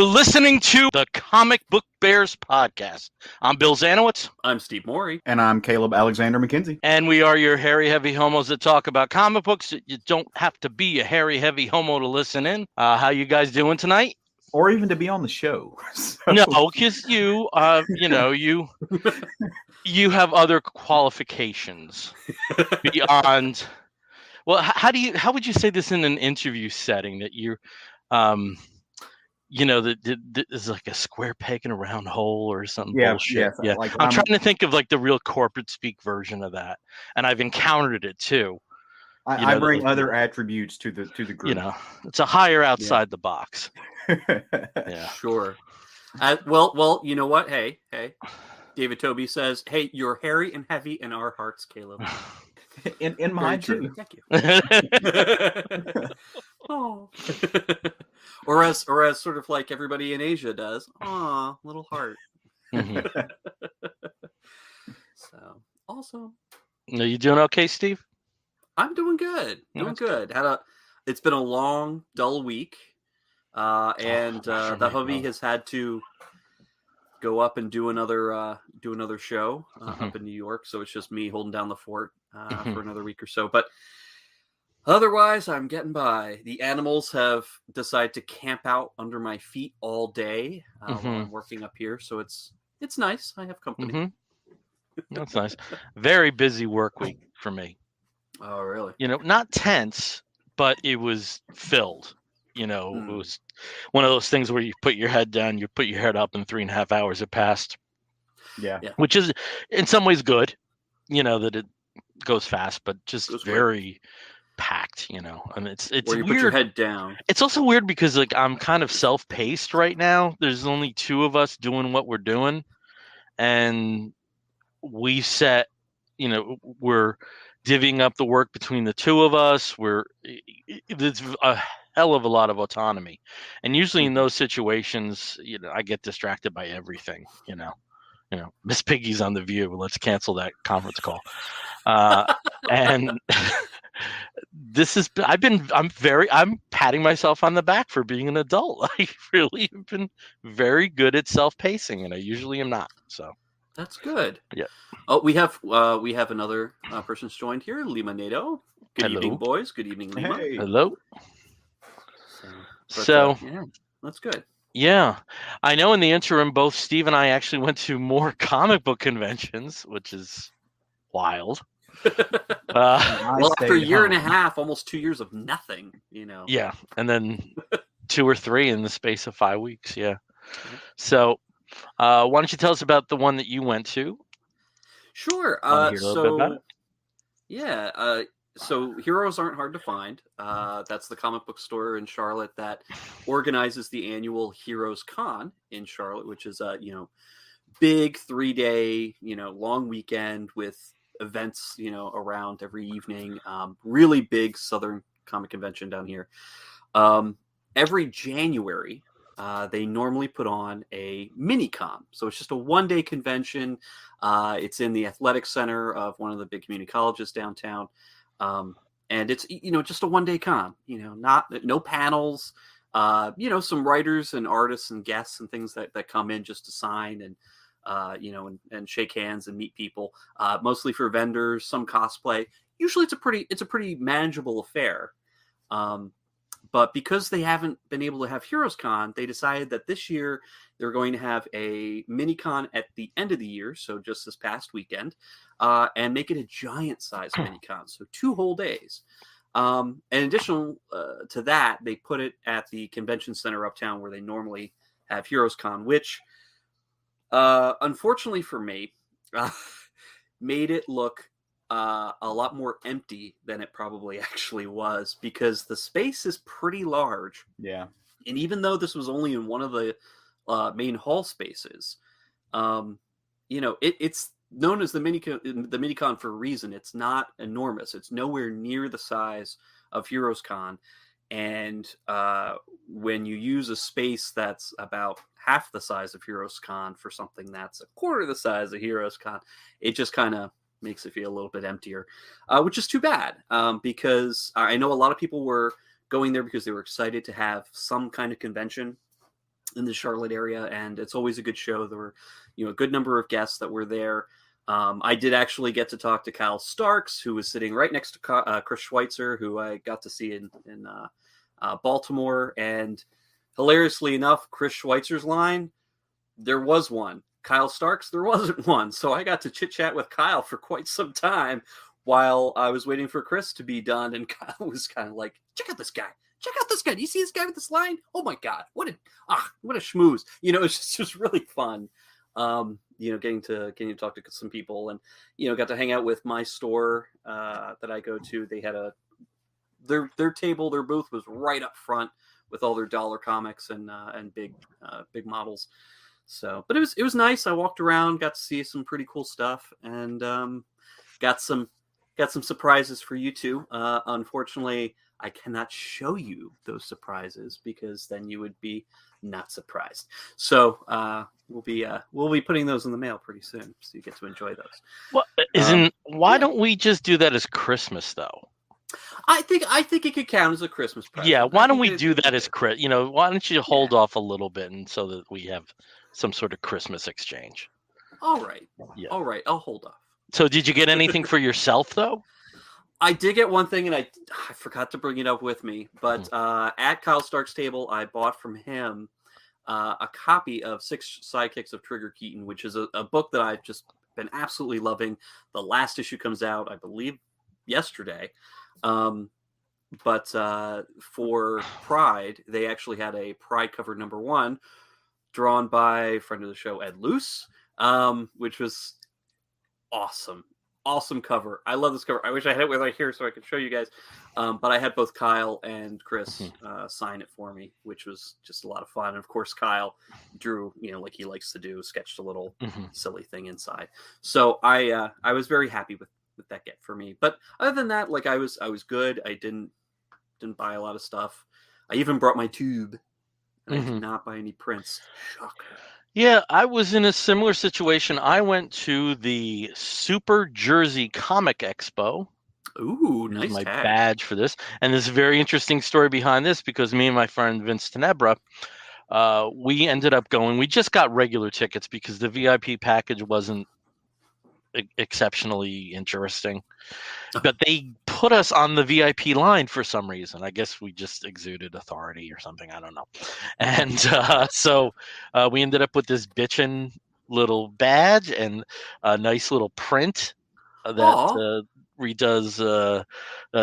You're listening to the Comic Book Bears podcast. I'm Bill Zanowitz. I'm Steve Morey. And I'm Caleb Alexander McKenzie. And we are your hairy, heavy homos that talk about comic books. You don't have to be a hairy, heavy homo to listen in. How you guys doing tonight? Or even to be on the show. So. No, because you have other qualifications beyond. Well, how would you say this in an interview setting that you're, that is like a square peg in a round hole or something bullshit. Yeah. Like, I'm trying to think of like the real corporate speak version of that, and I've encountered it too. I bring other attributes to the group. It's a higher outside the box. Yeah, sure. Well, you know what? Hey, David Toby says, "Hey, you're hairy and heavy in our hearts, Caleb." In mine too. Thank you. Oh. or as sort of like everybody in Asia does. Aw, little heart. Mm-hmm. So awesome. Are you doing okay, Steve? I'm doing good. Doing good. It's been a long, dull week. And the hubby has had to go up and do another show up in New York. So it's just me holding down the fort for another week or so. But otherwise, I'm getting by. The animals have decided to camp out under my feet all day while I'm working up here. So it's nice. I have company. Mm-hmm. That's nice. Very busy work week for me. Oh, really? Not tense, but it was filled. It was one of those things where you put your head down, you put your head up, and 3.5 hours have passed. Yeah. Which is in some ways good, that it goes fast, but just very packed, and it's where you weird. Put your head down. It's also weird because like I'm kind of self-paced right now. There's only two of us doing what we're doing, and we set, we're divvying up the work between the two of us. It's a hell of a lot of autonomy, and usually in those situations, I get distracted by everything. Miss Piggy's on The View. Let's cancel that conference call. And I'm patting myself on the back for being an adult. I really have been very good at self-pacing, and I usually am not. So that's good. Yeah. Oh, we have another person's joined here, Lima Nato. Good evening, boys. Good evening, Lima. Hey. Hello. Yeah, that's good. Yeah, I know in the interim, both Steve and I actually went to more comic book conventions, which is wild. Well, after a year and a half, almost 2 years of nothing, Yeah, and then 2 or 3 in the space of 5 weeks, yeah. So, why don't you tell us about the one that you went to? Sure. So Heroes Aren't Hard to Find. That's the comic book store in Charlotte that organizes the annual Heroes Con in Charlotte, which is a big 3-day long weekend with events around every evening. Really big Southern comic convention down here. Every January, they normally put on a mini con. So it's just a 1-day convention. It's in the athletic center of one of the big community colleges downtown. And it's, just a 1-day con, no panels, some writers and artists and guests and things that come in just to sign and, and shake hands and meet people, mostly for vendors, some cosplay. Usually it's a pretty manageable affair. But because they haven't been able to have Heroes Con, they decided that this year they're going to have a mini con at the end of the year, so just this past weekend, and make it a giant size mini con, so 2 whole days. And additional to that, they put it at the convention center uptown where they normally have Heroes Con, which, unfortunately for me, made it look a lot more empty than it probably actually was, because the space is pretty large. Yeah. And even though this was only in one of the main hall spaces, it's known as the Minicon for a reason. It's not enormous. It's nowhere near the size of Heroes Con. And when you use a space that's about half the size of Heroes Con for something that's a quarter the size of Heroes Con, it just kind of makes it feel a little bit emptier, which is too bad, because I know a lot of people were going there because they were excited to have some kind of convention in the Charlotte area, and it's always a good show. There were, a good number of guests that were there. I did actually get to talk to Kyle Starks, who was sitting right next to Chris Schweitzer, who I got to see in Baltimore. And hilariously enough, Chris Schweitzer's line, there was one. Kyle Starks, there wasn't one. So I got to chit chat with Kyle for quite some time while I was waiting for Chris to be done. And Kyle was kind of like, check out this guy. Check out this guy. Do you see this guy with this line? Oh my God. What a schmooze. It's just really fun. Getting to talk to some people, and, got to hang out with my store that I go to. They had their table, their booth was right up front with all their dollar comics and big models. So, but it was nice. I walked around, got to see some pretty cool stuff, and got some surprises for you too. Unfortunately, I cannot show you those surprises because then you would be not surprised. So we'll be putting those in the mail pretty soon, so you get to enjoy those. Well, why don't we just do that as Christmas though? I think it could count as a Christmas present. Yeah, why don't we do that as Chris? Why don't you hold off a little bit, and so that we have some sort of Christmas exchange? All right. Yeah. All right. I'll hold off. So, did you get anything for yourself though? I did get one thing, and I forgot to bring it up with me. But at Kyle Stark's table, I bought from him a copy of 6 Sidekicks of Trigger Keaton, which is a book that I've just been absolutely loving. The last issue comes out, I believe, yesterday. But for Pride, they actually had a Pride cover #1 drawn by friend of the show, Ed Luce, which was awesome. Awesome cover. I love this cover. I wish I had it right here so I could show you guys. But I had both Kyle and Chris sign it for me, which was just a lot of fun. And of course, Kyle drew, like he likes to do, sketched a little silly thing inside. So I was very happy with that get for me. But other than that, I was good. I didn't buy a lot of stuff. I even brought my tube. And I did not buy any prints. Shocker. Yeah, I was in a similar situation. I went to the Super Jersey Comic Expo. Ooh, nice my tag. Badge for this. And there's a very interesting story behind this because me and my friend Vince Tenebra, we ended up going. We just got regular tickets because the VIP package wasn't exceptionally interesting. But they put us on the VIP line for some reason. I guess we just exuded authority or something. I don't know. And so we ended up with this bitchin' little badge and a nice little print that redoes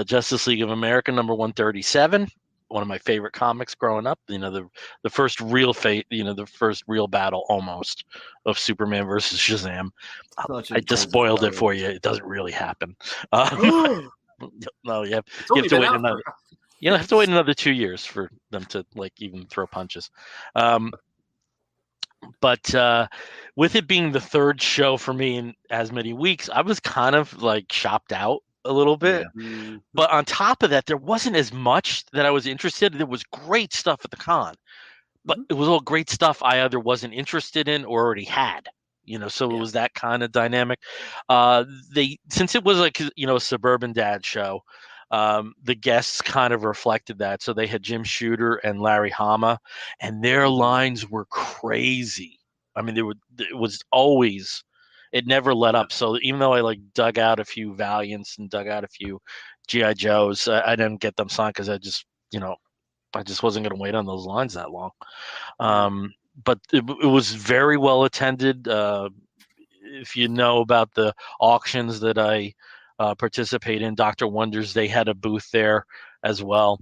Justice League of America #137. One of my favorite comics growing up. The first real the first real battle almost of Superman versus Shazam. I just spoiled it for you. It doesn't really happen. No, you have to wait another. You have to wait another 2 years for them to even throw punches. But with it being the third show for me in as many weeks, I was kind of shopped out a little bit. Yeah. But on top of that, there wasn't as much that I was interested in. There was great stuff at the con, but it was all great stuff I either wasn't interested in or already had. So it was that kind of dynamic. Since it was a suburban dad show, the guests kind of reflected that. So they had Jim Shooter and Larry Hama, and their lines were crazy. I mean, it never let up. So even though I dug out a few Valiants and dug out a few G.I. Joes, I didn't get them signed because I just wasn't going to wait on those lines that long. But it was very well attended. If you know about the auctions that I participate in, Dr. Wonders, they had a booth there as well.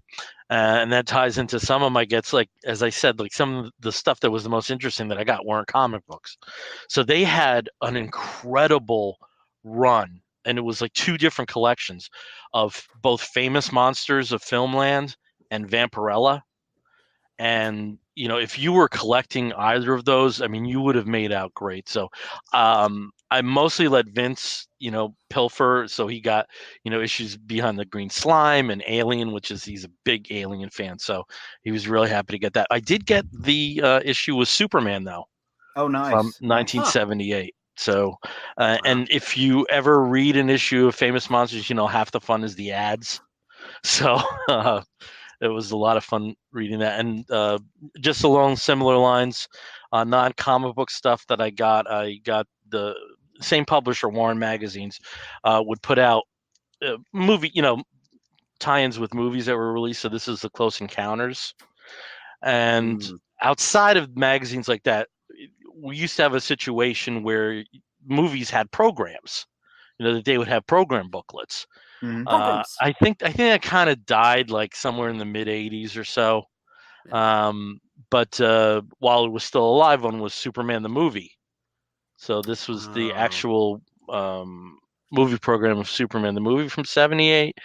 And that ties into some of my gets, as I said, some of the stuff that was the most interesting that I got weren't comic books. So they had an incredible run, and it was 2 different collections of both Famous Monsters of Filmland and Vampirella. And, if you were collecting either of those, I mean, you would have made out great. So I mostly let Vince, pilfer. So he got, issues Behind the Green Slime and Alien, he's a big Alien fan. So he was really happy to get that. I did get the issue with Superman, though. Oh, nice. From 1978. So, and if you ever read an issue of Famous Monsters, half the fun is the ads. So, it was a lot of fun reading that. And just along similar lines, non-comic book stuff that I got the same publisher, Warren Magazines, would put out movie, tie-ins with movies that were released. So this is the Close Encounters. And outside of magazines like that, we used to have a situation where movies had programs, that they would have program booklets. I think that kind of died like somewhere in the mid 80s or so. But while it was still alive, one was Superman the movie. So this was the actual movie program of Superman the movie from '78.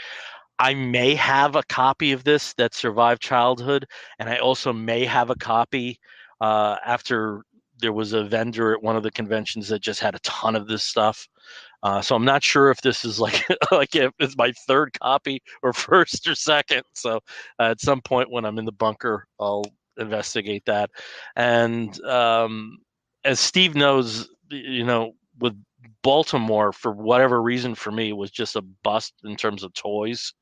I may have a copy of this that survived childhood, and I also may have a copy after there was a vendor at one of the conventions that just had a ton of this stuff. So I'm not sure if this is like if it's my third copy or first or second. So at some point when I'm in the bunker, I'll investigate that. And as Steve knows, with Baltimore, for whatever reason, for me, it was just a bust in terms of toys.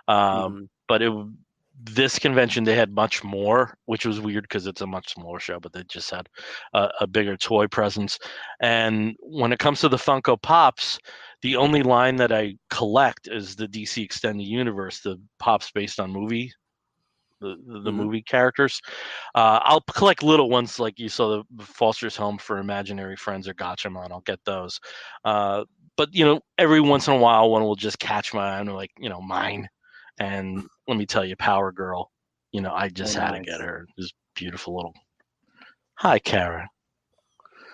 But this convention, they had much more, which was weird because it's a much smaller show, but they just had a bigger toy presence. And when it comes to the Funko Pops, the only line that I collect is the DC Extended Universe, the Pops based on movie, the movie characters. I'll collect little ones like you saw the Foster's Home for Imaginary Friends or Gotchamon. I'll get those. But, every once in a while, one will just catch my eye and like, mine. And let me tell you, Power Girl, I just had to get her. This beautiful little. Hi, Karen.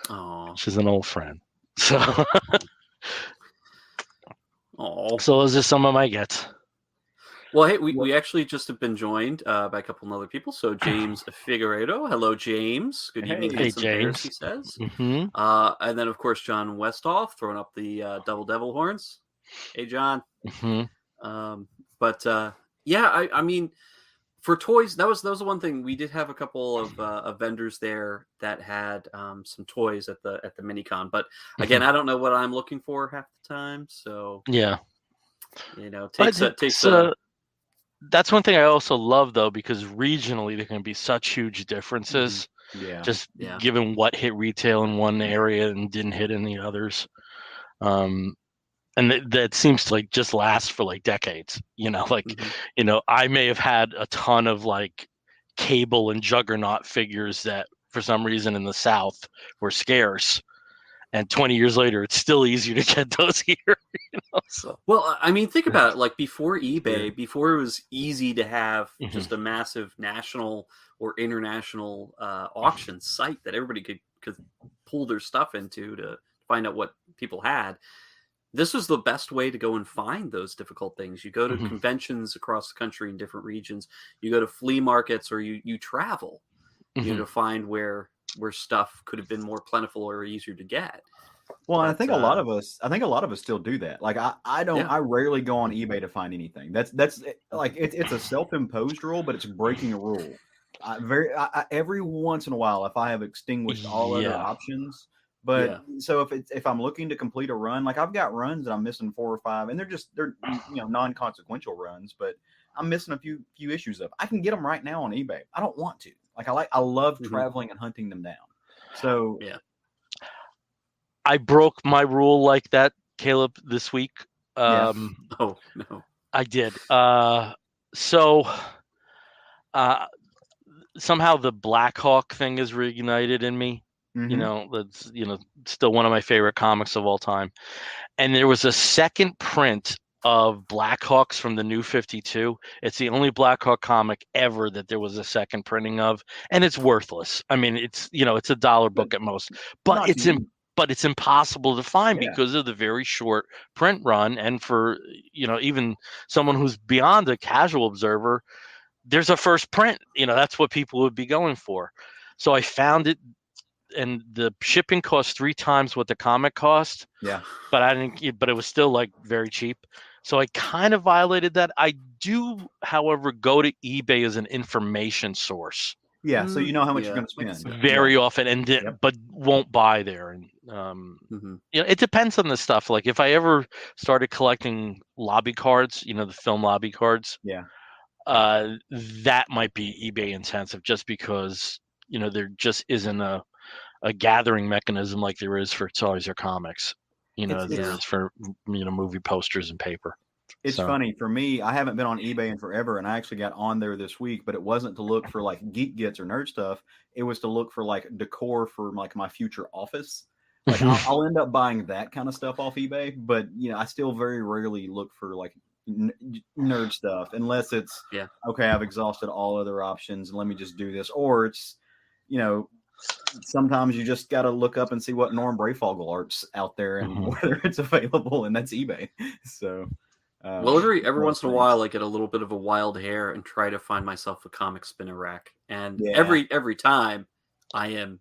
Oh, she's an old friend. So, oh, so those are some of my gets. Well, hey, we actually just have been joined by a couple of other people. So James Figueredo, hello, James. Good evening, Hey, handsome bears, he says. And then, of course, John Westhoff throwing up the double devil horns. Hey, John. Yeah, I mean, for toys, that was the one thing. We did have a couple of vendors there that had some toys at the Minicon, but again, I don't know what I'm looking for half the time. So yeah, takes that's one thing I also love though, because regionally there can be such huge differences. Just given what hit retail in one area and didn't hit in the others. And that seems to like just last for like decades, I may have had a ton of like Cable and Juggernaut figures that for some reason in the South were scarce. And 20 years later, it's still easier to get those here. So. Well, I mean, think about it. Like before eBay, before it was easy to have just a massive national or international auction site that everybody could pull their stuff into to find out what people had. This was the best way to go and find those difficult things. You go to conventions across the country in different regions. You go to flea markets, or you travel to find where stuff could have been more plentiful or easier to get. Well, I think a lot of us still do that. Like I rarely go on eBay to find anything. That's like it's a self-imposed rule, but it's breaking a rule. Every once in a while, if I have extinguished all other options. But so if I'm looking to complete a run, like I've got runs that I'm missing 4 or 5, and they're non-consequential runs, but I'm missing a few issues of. I can get them right now on eBay. I don't want to. I love traveling and hunting them down. So I broke my rule like that, Caleb, this week. Oh no, I did. Somehow the Blackhawk thing is reignited in me. That's still one of my favorite comics of all time. And there was a second print of Blackhawks from the New 52. It's the only Blackhawk comic ever that there was a second printing of, and it's worthless. I mean, it's it's $1 book at most, but it's impossible to find because of the very short print run. And for even someone who's beyond a casual observer, there's a first print. That's what people would be going for. So I found it. And the shipping cost 3 times what the comic cost. Yeah. But it was still like very cheap. So I kind of violated that. I do, however, go to eBay as an information source. Yeah. So you know how much you're going to spend very often, but won't buy there. And it depends on the stuff. Like if I ever started collecting lobby cards, the film lobby cards. Yeah. that might be eBay intensive, just because there just isn't a gathering mechanism like there is for toys or comics. There is for movie posters and paper. It's funny for me. I haven't been on eBay in forever, and I actually got on there this week. But it wasn't to look for like geek gets or nerd stuff. It was to look for like decor for like my future office. Like I'll end up buying that kind of stuff off eBay, but I still very rarely look for like nerd stuff unless it's okay. I've exhausted all other options, and let me just do this. Or it's sometimes you just got to look up and see what Norm Brayfogle art's out there and whether it's available, and that's eBay. So. Well, every once in a while, I get a little bit of a wild hair and try to find myself a comic spinner rack. And every time, I am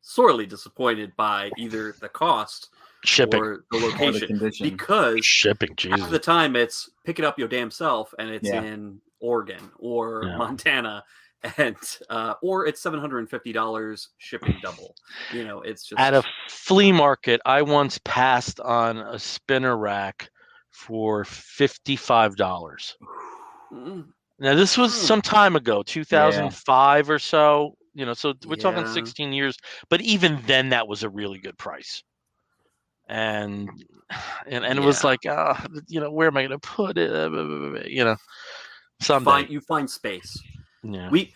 sorely disappointed by either the cost, shipping, or the location. Or because shipping, Jesus. half the time it's pick it up your damn self, and it's in Oregon or Montana, and or it's $750 shipping double. It's just at a flea market. I once passed on a spinner rack for $55. Now this was some time ago, 2005 or so. So we're talking 16 years. But even then, that was a really good price. And it was like, where am I going to put it? Someday you find space. Yeah. We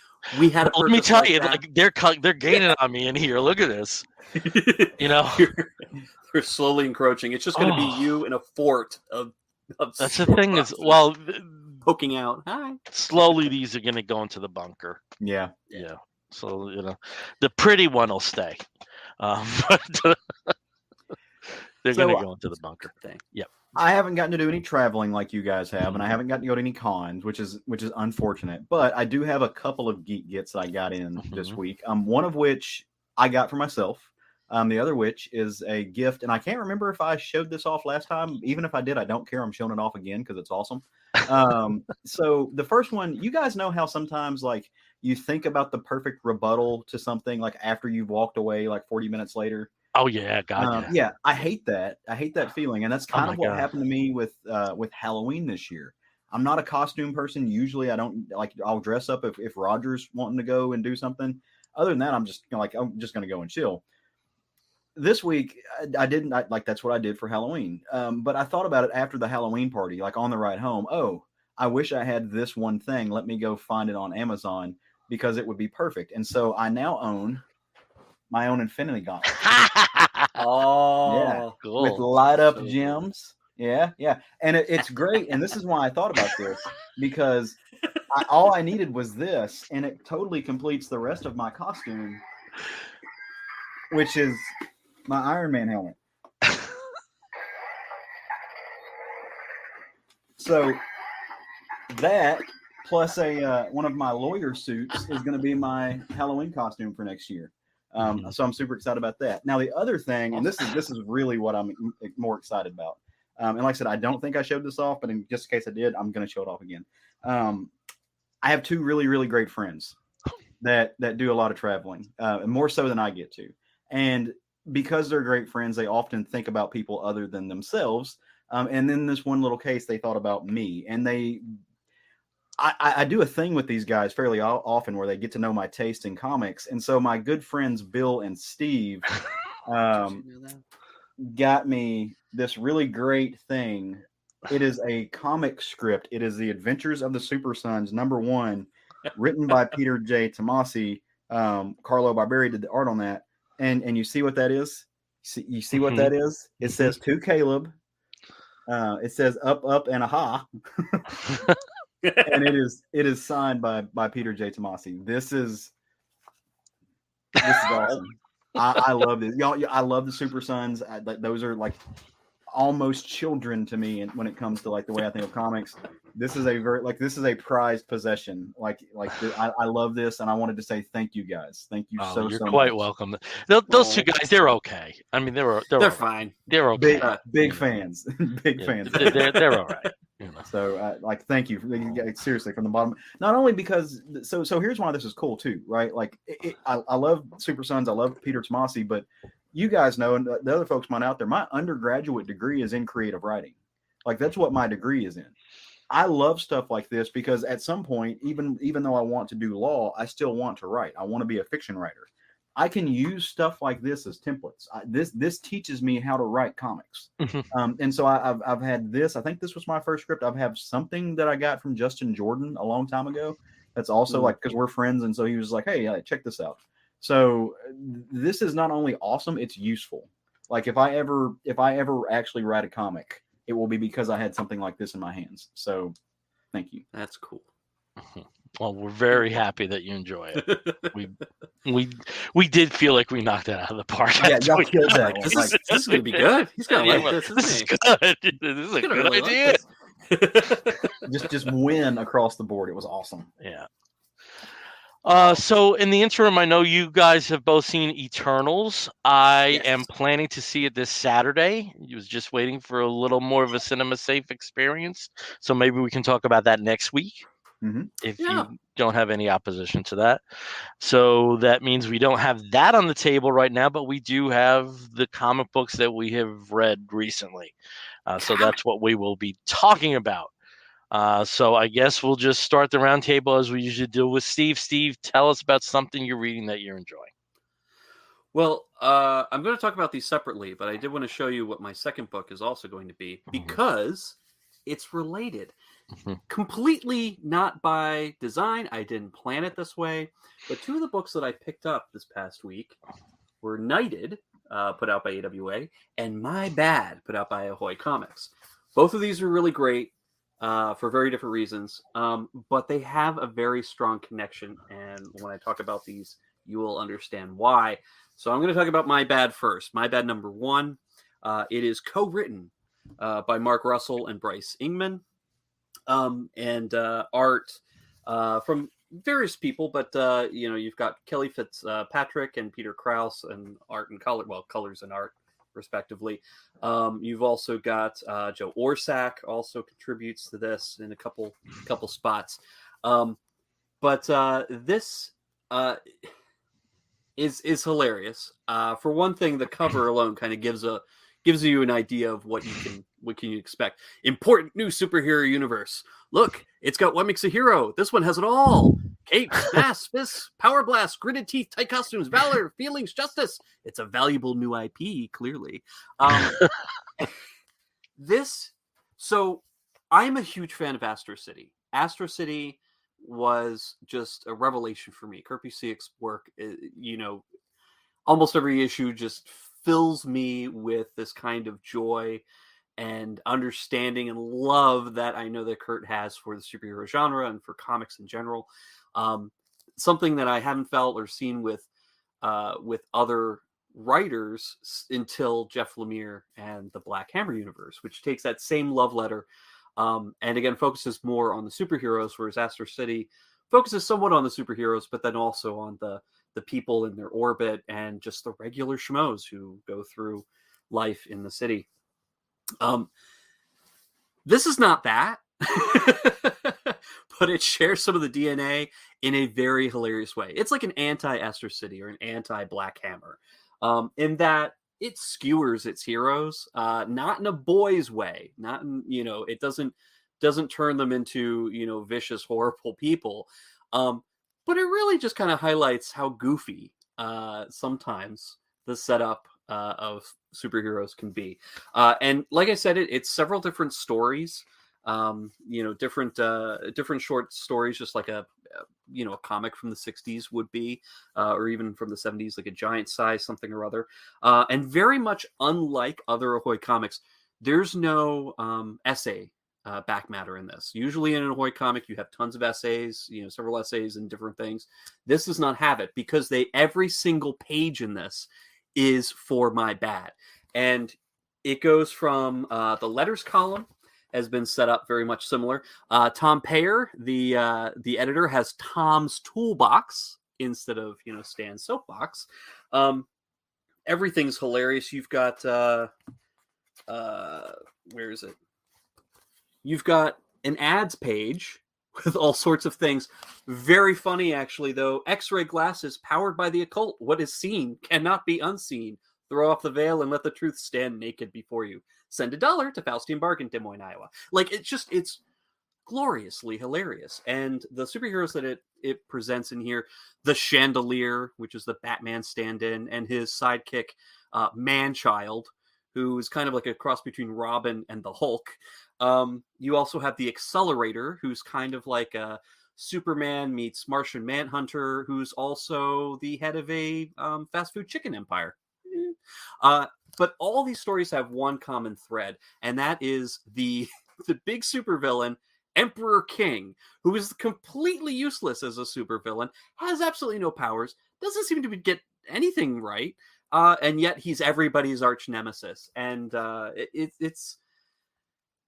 had. Let me tell you, like they're gaining on me in here. Look at this. They're slowly encroaching. It's just going to be you in a fort of that's the thing is, poking out. Hi. Slowly, these are going to go into the bunker. Yeah. So the pretty one will stay, but they're going to go into the bunker. Yep. I haven't gotten to do any traveling like you guys have, and I haven't gotten to go to any cons, which is unfortunate. But I do have a couple of geek gets that I got in this week. One of which I got for myself. The other which is a gift, and I can't remember if I showed this off last time. Even if I did, I don't care. I'm showing it off again because it's awesome. So the first one, you guys know how sometimes like you think about the perfect rebuttal to something like after you've walked away like 40 minutes later. Oh yeah, God. Yeah, I hate that. I hate that feeling, and that's kind of what happened to me with Halloween this year. I'm not a costume person. Usually, I don't like. I'll dress up if Roger's wanting to go and do something. Other than that, I'm just going to go and chill. This week, I didn't like. That's what I did for Halloween. But I thought about it after the Halloween party, like on the ride home. Oh, I wish I had this one thing. Let me go find it on Amazon because it would be perfect. And so I now own my own Infinity Gauntlet. Oh, yeah, cool. With light up gems. Yeah. And it's great. And this is why I thought about this, because all I needed was this, and it totally completes the rest of my costume, which is my Iron Man helmet. So that plus one of my lawyer suits is going to be my Halloween costume for next year. So I'm super excited about that. Now the other thing, and this is really what I'm more excited about. And like I said, I don't think I showed this off, but in just in case I did, I'm going to show it off again. I have two really, really great friends that do a lot of traveling, more so than I get to. And because they're great friends, they often think about people other than themselves. And in this one little case, they thought about me. And I do a thing with these guys fairly often where they get to know my taste in comics. And so my good friends Bill and Steve got me this really great thing. It is a comic script. It is The Adventures of the Super Sons, #1, written by Peter J. Tomasi. Carlo Barberi did the art on that. And you see what that is? You see what that is? It says to Caleb. It says up, and aha. And it is signed by Peter J. Tomasi. This is awesome. I love this. Y'all, I love the Super Sons. Those are like almost children to me, and when it comes to like the way I think of comics, this is a prized possession. I love this, and I wanted to say thank you guys. Thank you so you're much. quite welcome. Those two guys, they're okay. I mean, they're fine. They're okay. Big fans. Big fans. They're all right. So thank you seriously from the bottom. Not only because so here's why this is cool too, right? Like I love Super Sons, I love Peter Tomasi, but you guys know, and the other folks might out there, my undergraduate degree is in creative writing. Like that's what my degree is in. I love stuff like this because at some point, even though I want to do law, I still want to write. I want to be a fiction writer. I can use stuff like this as templates. This teaches me how to write comics. And so I've had this. I think this was my first script. I've had something that I got from Justin Jordan a long time ago. That's also like, because we're friends, and so he was like, "Hey, check this out." So this is not only awesome, it's useful. Like if I ever actually write a comic, it will be because I had something like this in my hands. So thank you. That's cool. Well, we're very happy that you enjoy it. We did feel like we knocked it out of the park. Yeah, y'all killed that. This is going to be good. He's going to like this. This is good. This is a good idea. just win across the board. It was awesome. Yeah. So in the interim, I know you guys have both seen Eternals. I am planning to see it this Saturday. I was just waiting for a little more of a cinema safe experience. So maybe we can talk about that next week. If you don't have any opposition to that. So that means we don't have that on the table right now, but we do have the comic books that we have read recently. So that's what we will be talking about. So I guess we'll just start the roundtable as we usually do with Steve. Steve, tell us about something you're reading that you're enjoying. Well, I'm going to talk about these separately, but I did want to show you what my second book is also going to be, because it's related. Completely not by design. I didn't plan it this way. But two of the books that I picked up this past week were Knighted, put out by AWA, and My Bad, put out by Ahoy Comics. Both of these are really great for very different reasons, but they have a very strong connection. And when I talk about these, you will understand why. So I'm going to talk about My Bad first. My Bad number 1. It is co-written by Mark Russell and Bryce Ingman. And art from various people, but you've got Kelly Fitzpatrick and Peter Krause, and art and color, colors and art respectively. You've also got Joe Orsack also contributes to this in a couple spots. But this is hilarious. For one thing, the cover alone kind of gives you an idea of what can you expect. Important new superhero universe. Look, it's got what makes a hero. This one has it all. Capes, masks, fists, power blasts, gritted teeth, tight costumes, valor, feelings, justice. It's a valuable new IP, clearly. So I'm a huge fan of Astro City. Astro City was just a revelation for me. Kurt Busiek's work, almost every issue just fills me with this kind of joy and understanding and love that I know that Kurt has for the superhero genre and for comics in general. Something that I haven't felt or seen with other writers until Jeff Lemire and the Black Hammer universe, which takes that same love letter and again focuses more on the superheroes, whereas Astro City focuses somewhat on the superheroes, but then also on the people in their orbit and just the regular schmoes who go through life in the city. This is not that, but it shares some of the DNA in a very hilarious way. It's like an anti-Astro City or an anti-Black Hammer, in that it skewers its heroes, not in a boys way, not in, it doesn't turn them into, vicious, horrible people. But it really just kind of highlights how goofy sometimes the setup of superheroes can be. And like I said, it's several different stories, different short stories, just like a comic from the 60s would be, or even from the 70s, like a giant size something or other. And very much unlike other Ahoy comics, there's no essay back matter in this. Usually in an Ahoy comic, you have tons of essays, several essays and different things. This does not have it, because every single page in this is for My Bad. And it goes from the letters column has been set up very much similar. Tom Payer, the editor, has Tom's Toolbox instead of Stan's Soapbox. Everything's hilarious. You've got where is it? You've got an ads page with all sorts of things. Very funny, actually, though. X-ray glasses powered by the occult. What is seen cannot be unseen. Throw off the veil and let the truth stand naked before you. Send $1 to Faustian Bargain, Des Moines, Iowa. Like, it's gloriously hilarious. And the superheroes that it presents in here, the Chandelier, which is the Batman stand-in, and his sidekick, Man-Child, who is kind of like a cross between Robin and the Hulk. You also have the Accelerator, who's kind of like a Superman meets Martian Manhunter, who's also the head of a fast food chicken empire. But all these stories have one common thread, and that is the big supervillain, Emperor King, who is completely useless as a supervillain, has absolutely no powers, doesn't seem to get anything right, and yet he's everybody's arch nemesis. And it's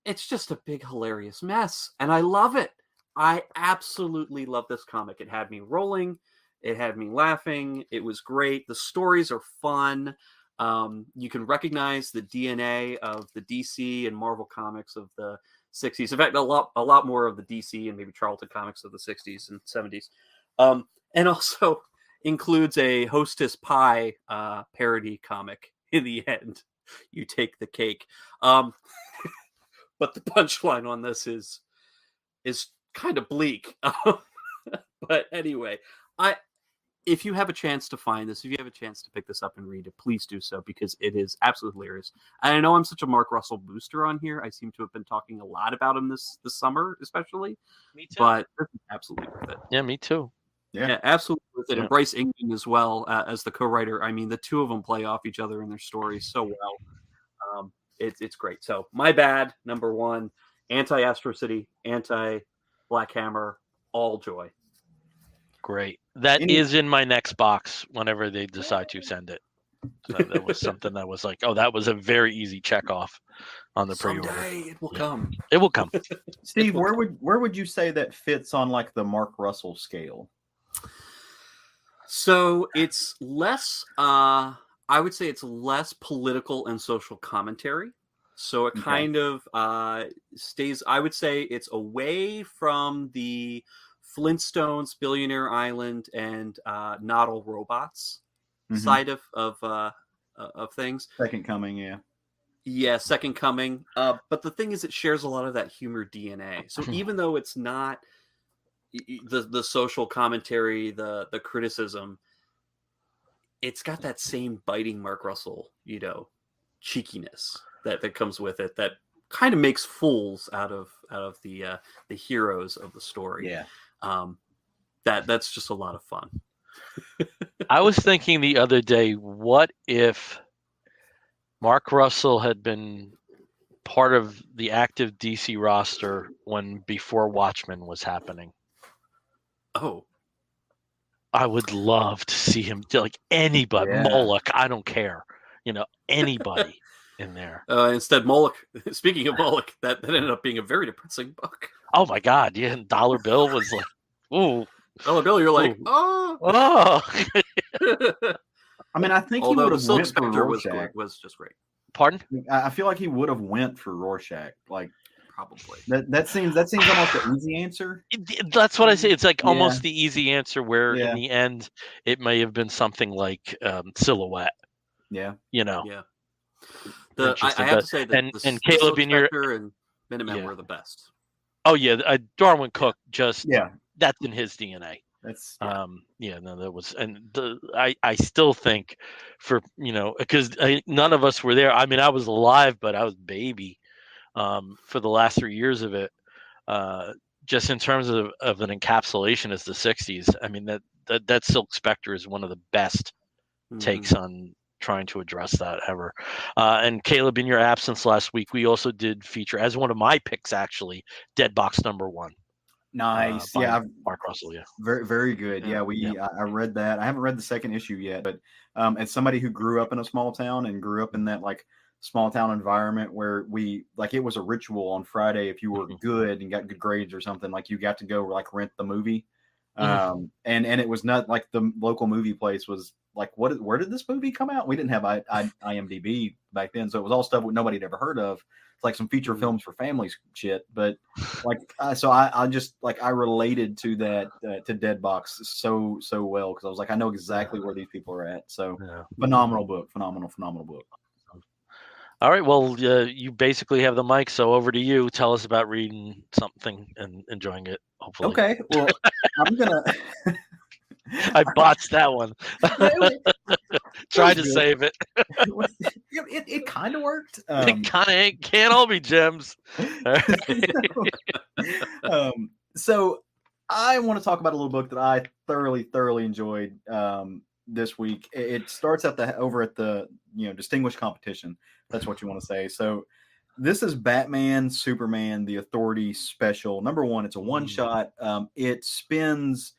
just a big hilarious mess, and I love it. I absolutely love this comic. It had me rolling, it had me laughing. It was great. The stories are fun. You can recognize the DNA of the DC and Marvel comics of the 60s. In fact, a lot more of the DC and maybe Charlton comics of the 60s and 70s. And also includes a Hostess Pie parody comic in the end. You take the cake. But the punchline on this is kind of bleak. But anyway, if you have a chance to find this, if you have a chance to pick this up and read it, please do so, because it is absolutely hilarious. And I know I'm such a Mark Russell booster on here. I seem to have been talking a lot about him this summer, especially. Me too. But this is absolutely worth it. Yeah, me too. Yeah, absolutely worth it. Yeah. And Bryce Ingman as well as the co-writer. I mean, the two of them play off each other in their stories so well. It's great. So, my bad, number one, anti-Astro City, anti-Black Hammer, all joy. Great. That is in my next box whenever they decide to send it. So that was something that was like, oh, that was a very easy check off on the pre-order. Someday it will come. It will come. Steve, where would you say that fits on like the Mark Russell scale? So it's less, I would say it's less political and social commentary. So it kind of stays, I would say it's away from the Flintstones, Billionaire Island, and Not All Robots side of things. Second Coming, yeah. Yeah, Second Coming. But the thing is, it shares a lot of that humor DNA. So even though it's not the social commentary, the criticism, it's got that same biting Mark Russell, cheekiness that comes with it, that kind of makes fools out of the heroes of the story. Yeah. That's just a lot of fun. I was thinking the other day, what if Mark Russell had been part of the active DC roster before Watchmen was happening? Oh, I would love to see him like anybody. Yeah. Moloch, I don't care. Anybody in there. Instead, Moloch. Speaking of Moloch, that ended up being a very depressing book. Oh my God! Yeah, and Dollar Bill was like, "Ooh, Dollar Bill." You're like, oh. I mean, I think he would have went for Rorschach. Was just great. Pardon? I feel like he would have went for Rorschach. Like, probably. That seems almost the easy answer. That's what I say. It's like almost the easy answer, where in the end it may have been something like Silhouette. Yeah. Yeah. I have to say that and Caleb in your and Minutemen were the best. Oh yeah, Darwin Cook that's in his DNA. That's that was, and I still think because none of us were there. I mean, I was alive, but I was baby for the last 3 years of it. Just in terms of an encapsulation as the 60s, I mean that Silk Spectre is one of the best takes on trying to address that ever. And Caleb, in your absence last week, we also did feature as one of my picks, actually, Dead Box #1. Nice. Mark Russell. Yeah. Very, very good. Yeah. I read that. I haven't read the second issue yet, but as somebody who grew up in a small town and grew up in that like small town environment where it was a ritual on Friday, if you were good and got good grades or something, like you got to go like rent the movie. And it was not like the local movie place was like, where did this movie come out? We didn't have IMDb back then, so it was all stuff nobody had ever heard of. It's like some feature films for families shit. But like, so I just like I related to that to Dead Box so well, because I was like, I know exactly where these people are at. So phenomenal book. All right. Well, you basically have the mic, so over to you. Tell us about reading something and enjoying it. Hopefully. Okay. Well, I'm gonna. I botched that one. Try to good. save it. It kind of worked. It kind of can't all be gems. So I want to talk about a little book that I thoroughly enjoyed this week. It starts over at the distinguished competition. That's what you want to say. So this is Batman, Superman, the Authority special. Number 1, it's a one-shot. It spins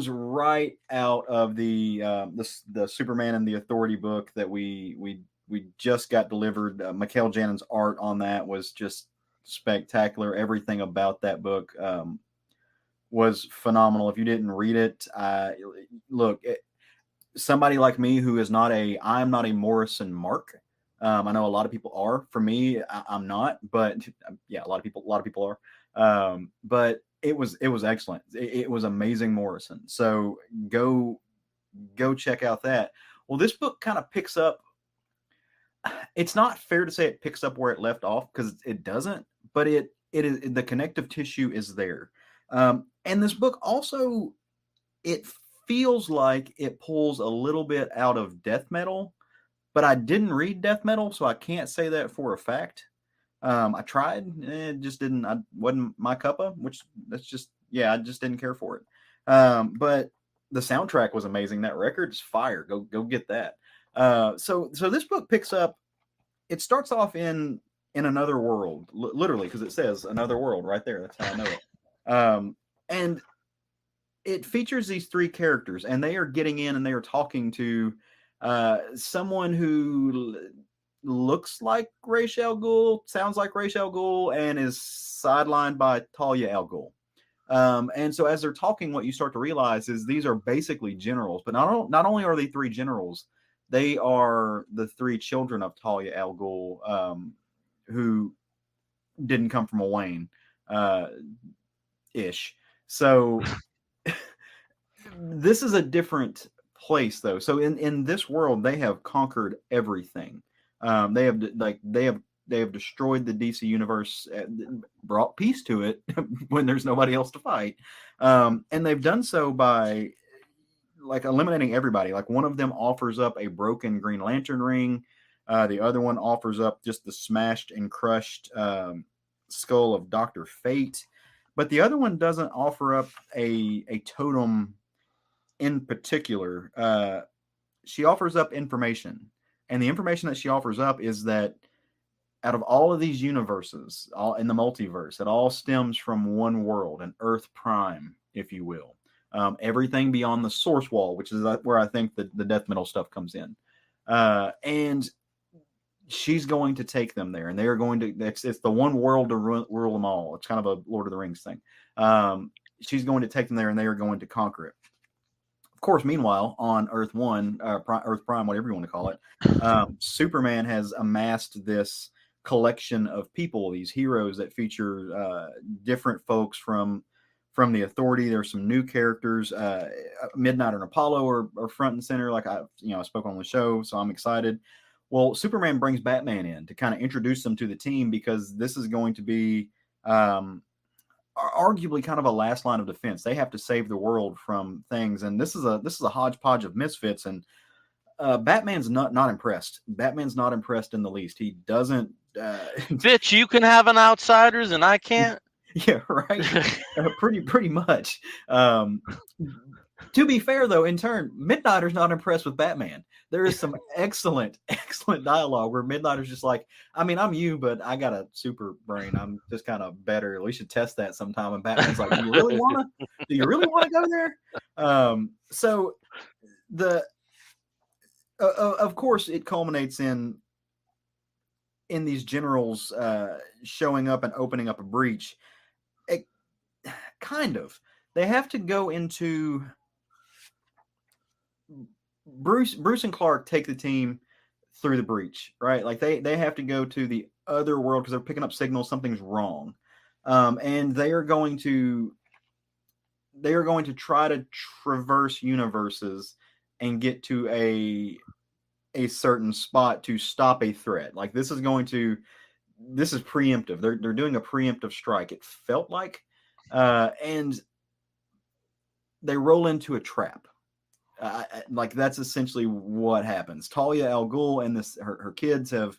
right out of the Superman and the Authority book that we just got delivered. Mikhail Janin's art on that was just spectacular. Everything about that book was phenomenal. If you didn't read it, look, somebody like me who is I'm not a Morrison mark. I know a lot of people are. For me, I'm not, but yeah, a lot of people are. But it was excellent. It was amazing Morrison. So go check out that. Well, this book kind of picks up. It's not fair to say it picks up where it left off, because it doesn't, but it is, the connective tissue is there. And this book also, it feels like it pulls a little bit out of death metal, but I didn't read death metal, so I can't say that for a fact. I tried, it just wasn't my cuppa, I just didn't care for it. But the soundtrack was amazing. That record is fire. Go get that. So this book picks up, it starts off in another world, literally, because it says another world right there. That's how I know it. And it features these 3 characters, and they are getting in and they are talking to someone who looks like Ra's al Ghul, sounds like Ra's al Ghul, and is sidelined by Talia al Ghul. And so as they're talking, what you start to realize is these are basically generals, but not only are they 3 generals, they are the 3 children of Talia al Ghul, who didn't come from a Wayne ish. So this is a different place, though. So in this world, they have conquered everything. They have destroyed the DC universe, brought peace to it when there's nobody else to fight, and they've done so by eliminating everybody. Like, one of them offers up a broken Green Lantern ring, the other one offers up just the smashed and crushed skull of Dr. Fate, but the other one doesn't offer up a totem in particular. She offers up information. And the information that she offers up is that out of all of these universes, all in the multiverse, it all stems from one world, an Earth Prime, if you will. Everything beyond the source wall, which is where I think the death metal stuff comes in. And she's going to take them there, and they are going to, it's the one world to rule them all. It's kind of a Lord of the Rings thing. She's going to take them there, and they are going to conquer it. Of course, meanwhile, on Earth Prime, whatever you want to call it, Superman has amassed this collection of people, these heroes that feature different folks from the Authority. There's some new characters. Midnight and Apollo are front and center, like I spoke on the show, so I'm excited. Well, Superman brings Batman in to kind of introduce them to the team, because this is going to be arguably kind of a last line of defense. They have to save the world from things, and this is a hodgepodge of misfits. And Batman's not impressed. Batman's not impressed in the least. He doesn't. Bitch, you can have an outsiders, and I can't. Yeah, right. Pretty much. To be fair, though, in turn, Midnighter's not impressed with Batman. There is some excellent dialogue where Midnighter's just like, I mean, I'm you, but I got a super brain. I'm just kind of better. We should test that sometime. And Batman's like, do you really want to go there? So of course, it culminates in these generals showing up and opening up a breach. They have to go into Bruce and Clark take the team through the breach, right? Like they have to go to the other world because they're picking up signals something's wrong, and they are going to try to traverse universes and get to a certain spot to stop a threat. Like this is preemptive. They're doing a preemptive strike. It felt like, and they roll into a trap. Like that's essentially what happens. Talia al Ghul and her kids have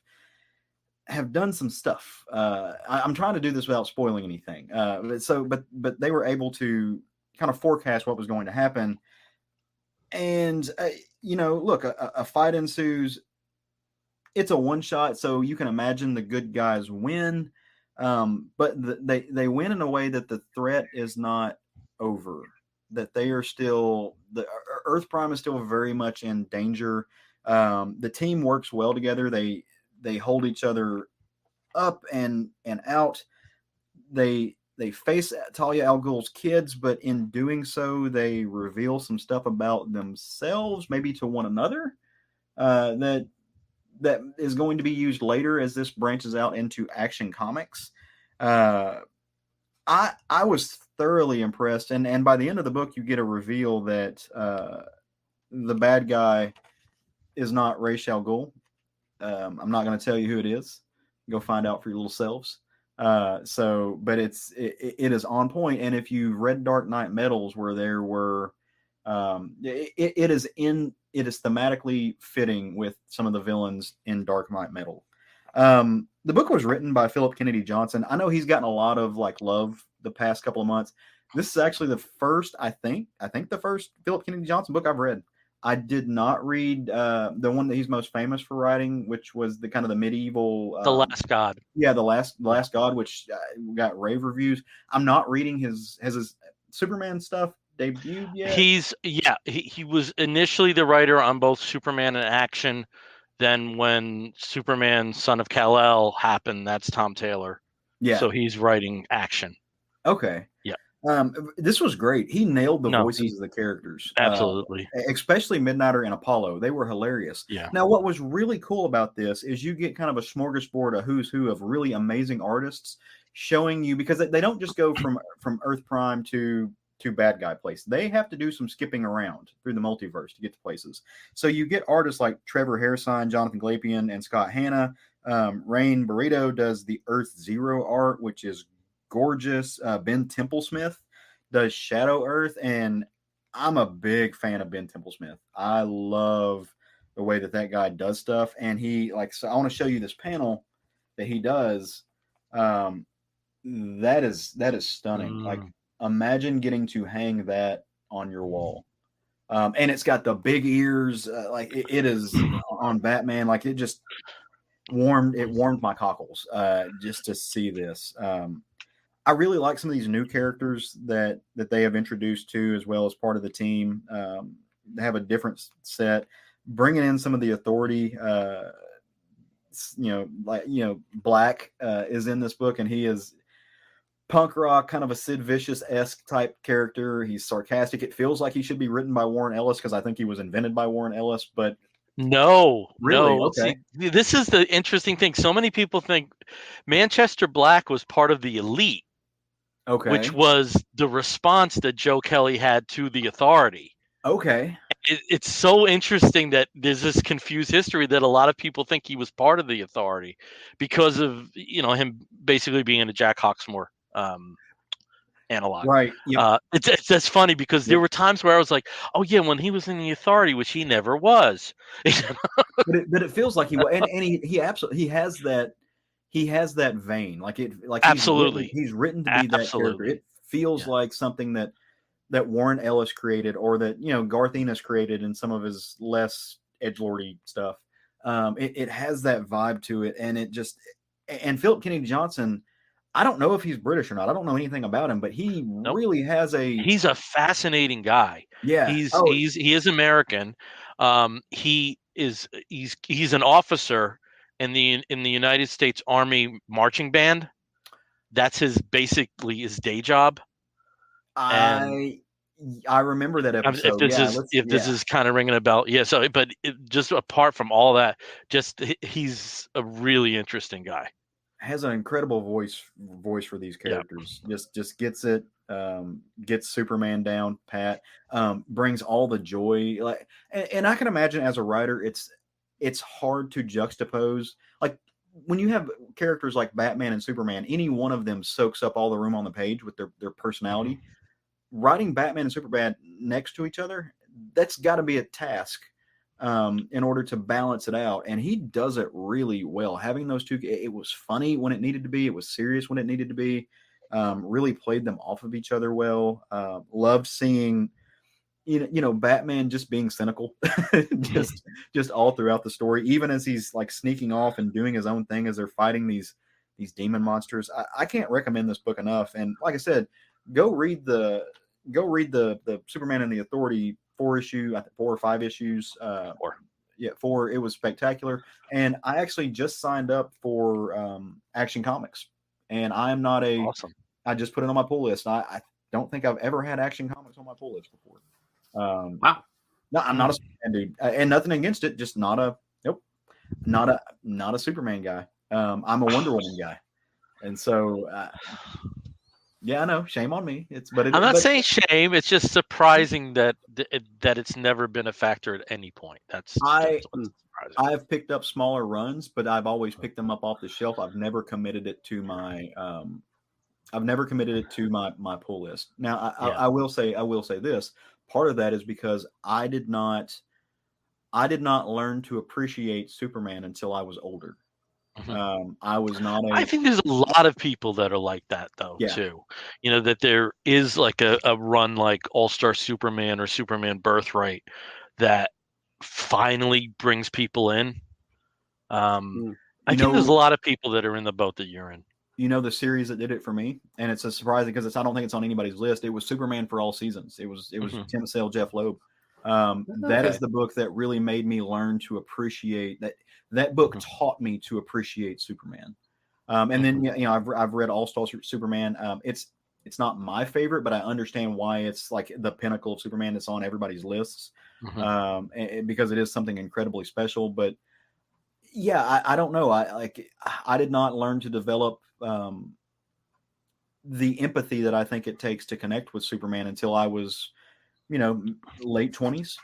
done some stuff. I'm trying to do this without spoiling anything. But they were able to kind of forecast what was going to happen. And look, a fight ensues. It's a one shot, so you can imagine the good guys win. But they win in a way that the threat is not over. That they are still, the Earth Prime is still very much in danger. The team works well together. They hold each other up and out. They face Talia al Ghul's kids, but in doing so, they reveal some stuff about themselves, maybe to one another, that is going to be used later as this branches out into Action Comics. I was thoroughly impressed, and by the end of the book, you get a reveal that the bad guy is not Ra's al Ghul. I'm not going to tell you who it is. Go find out for your little selves. But it is on point. And if you read Dark Knight Metals, where there were, it is thematically fitting with some of the villains in Dark Knight Metal. The book was written by Philip Kennedy Johnson. I know he's gotten a lot of love the past couple of months. This is actually the first, I think the first Philip Kennedy Johnson book I've read. I did not read the one that he's most famous for writing, which was the kind of the medieval, The Last God. Yeah, the last God, which got rave reviews. I'm not reading his Superman stuff debuted yet. He was initially the writer on both Superman and Action. Then when Superman Son of Kal-El happened, that's Tom Taylor. Yeah. So he's writing Action. Okay. Yeah. This was great. He nailed the voices of the characters. Absolutely. Especially Midnighter and Apollo. They were hilarious. Yeah. Now, what was really cool about this is you get kind of a smorgasbord, a who's who of really amazing artists showing you, because they don't just go from Earth Prime to bad guy place. They have to do some skipping around through the multiverse to get to places. So you get artists like Trevor Hairsine, Jonathan Glapion, and Scott Hanna. Rain Burrito does the Earth Zero art, which is gorgeous. Ben Templesmith does Shadow Earth, and I'm a big fan of Ben Templesmith. I love the way that guy does stuff, and so I want to show you this panel that he does. That is stunning. Like, imagine getting to hang that on your wall. And it's got the big ears, it is on Batman. Like, it just warmed my cockles just to see this. I really like some of these new characters that they have introduced to, as well as part of the team. They have a different set, bringing in some of the Authority. Black is in this book, and he is punk rock, kind of a Sid Vicious-esque type character. He's sarcastic. It feels like he should be written by Warren Ellis, because I think he was invented by Warren Ellis, but no. Okay. See, this is the interesting thing. So many people think Manchester Black was part of the Elite. Okay. Which was the response that Joe Kelly had to the Authority. Okay. It's so interesting that there's this confused history that a lot of people think he was part of the Authority because of him basically being a Jack Hawksmoor analog. Right. Yep. It's that's funny because there were times where I was like, oh yeah, when he was in the Authority, which he never was. but it feels like he was, and he absolutely has that. He has that vein, absolutely. He's written to be that character. It feels like something that Warren Ellis created, or that Garth Ennis created in some of his less edgelordy stuff. It has that vibe to it, and and Philip Kennedy Johnson. I don't know if he's British or not. I don't know anything about him, but he really has He's a fascinating guy. Yeah, he is American. He's an officer in the United States Army marching band. That's basically his day job. I remember that episode. If this is kind of ringing a bell, yeah. So, but just apart from all that, he's a really interesting guy. Has an incredible voice for these characters. Yeah. Just gets it. Gets Superman down pat. Brings all the joy. And I can imagine as a writer, it's hard to juxtapose. Like when you have characters like Batman and Superman, any one of them soaks up all the room on the page with their personality. Writing Batman and Superman next to each other, that's got to be a task in order to balance it out. And he does it really well. Having those two, it was funny when it needed to be. It was serious when it needed to be. Really played them off of each other well. Loved seeing, Batman just being cynical, just all throughout the story, even as he's like sneaking off and doing his own thing as they're fighting these demon monsters. I can't recommend this book enough. And like I said, go read the Superman and the Authority 4-issue, I think 4 or 5 issues. 4. Yeah, 4. It was spectacular. And I actually just signed up for Action Comics. And I am not awesome. I just put it on my pull list. I don't think I've ever had Action Comics on my pull list before. Wow. No, I'm not a Superman dude, and nothing against it. Just not a Superman guy. I'm a Wonder Woman guy, and so yeah, I know. Shame on me. I'm not saying shame. It's just surprising that it's never been a factor at any point. I've picked up smaller runs, but I've always picked them up off the shelf. I've never committed it to my my pull list. Now, I will say this. Part of that is because I did not learn to appreciate Superman until I was older. I was not. I think there's a lot of people that are like that, though, too. That there is like a run like All-Star Superman or Superman Birthright that finally brings people in. I think there's a lot of people that are in the boat that you're in. The series that did it for me, and it's a surprising because I don't think it's on anybody's list. It was Superman for All Seasons. It was Tim Sale, Jeff Loeb. That is the book that really made me learn to appreciate that. That book taught me to appreciate Superman. And then I've read All Star Superman. It's not my favorite, but I understand why it's like the pinnacle of Superman. It's on everybody's lists because it is something incredibly special. But yeah, I don't know. I did not learn to develop the empathy that I think it takes to connect with Superman until I was, late 20s.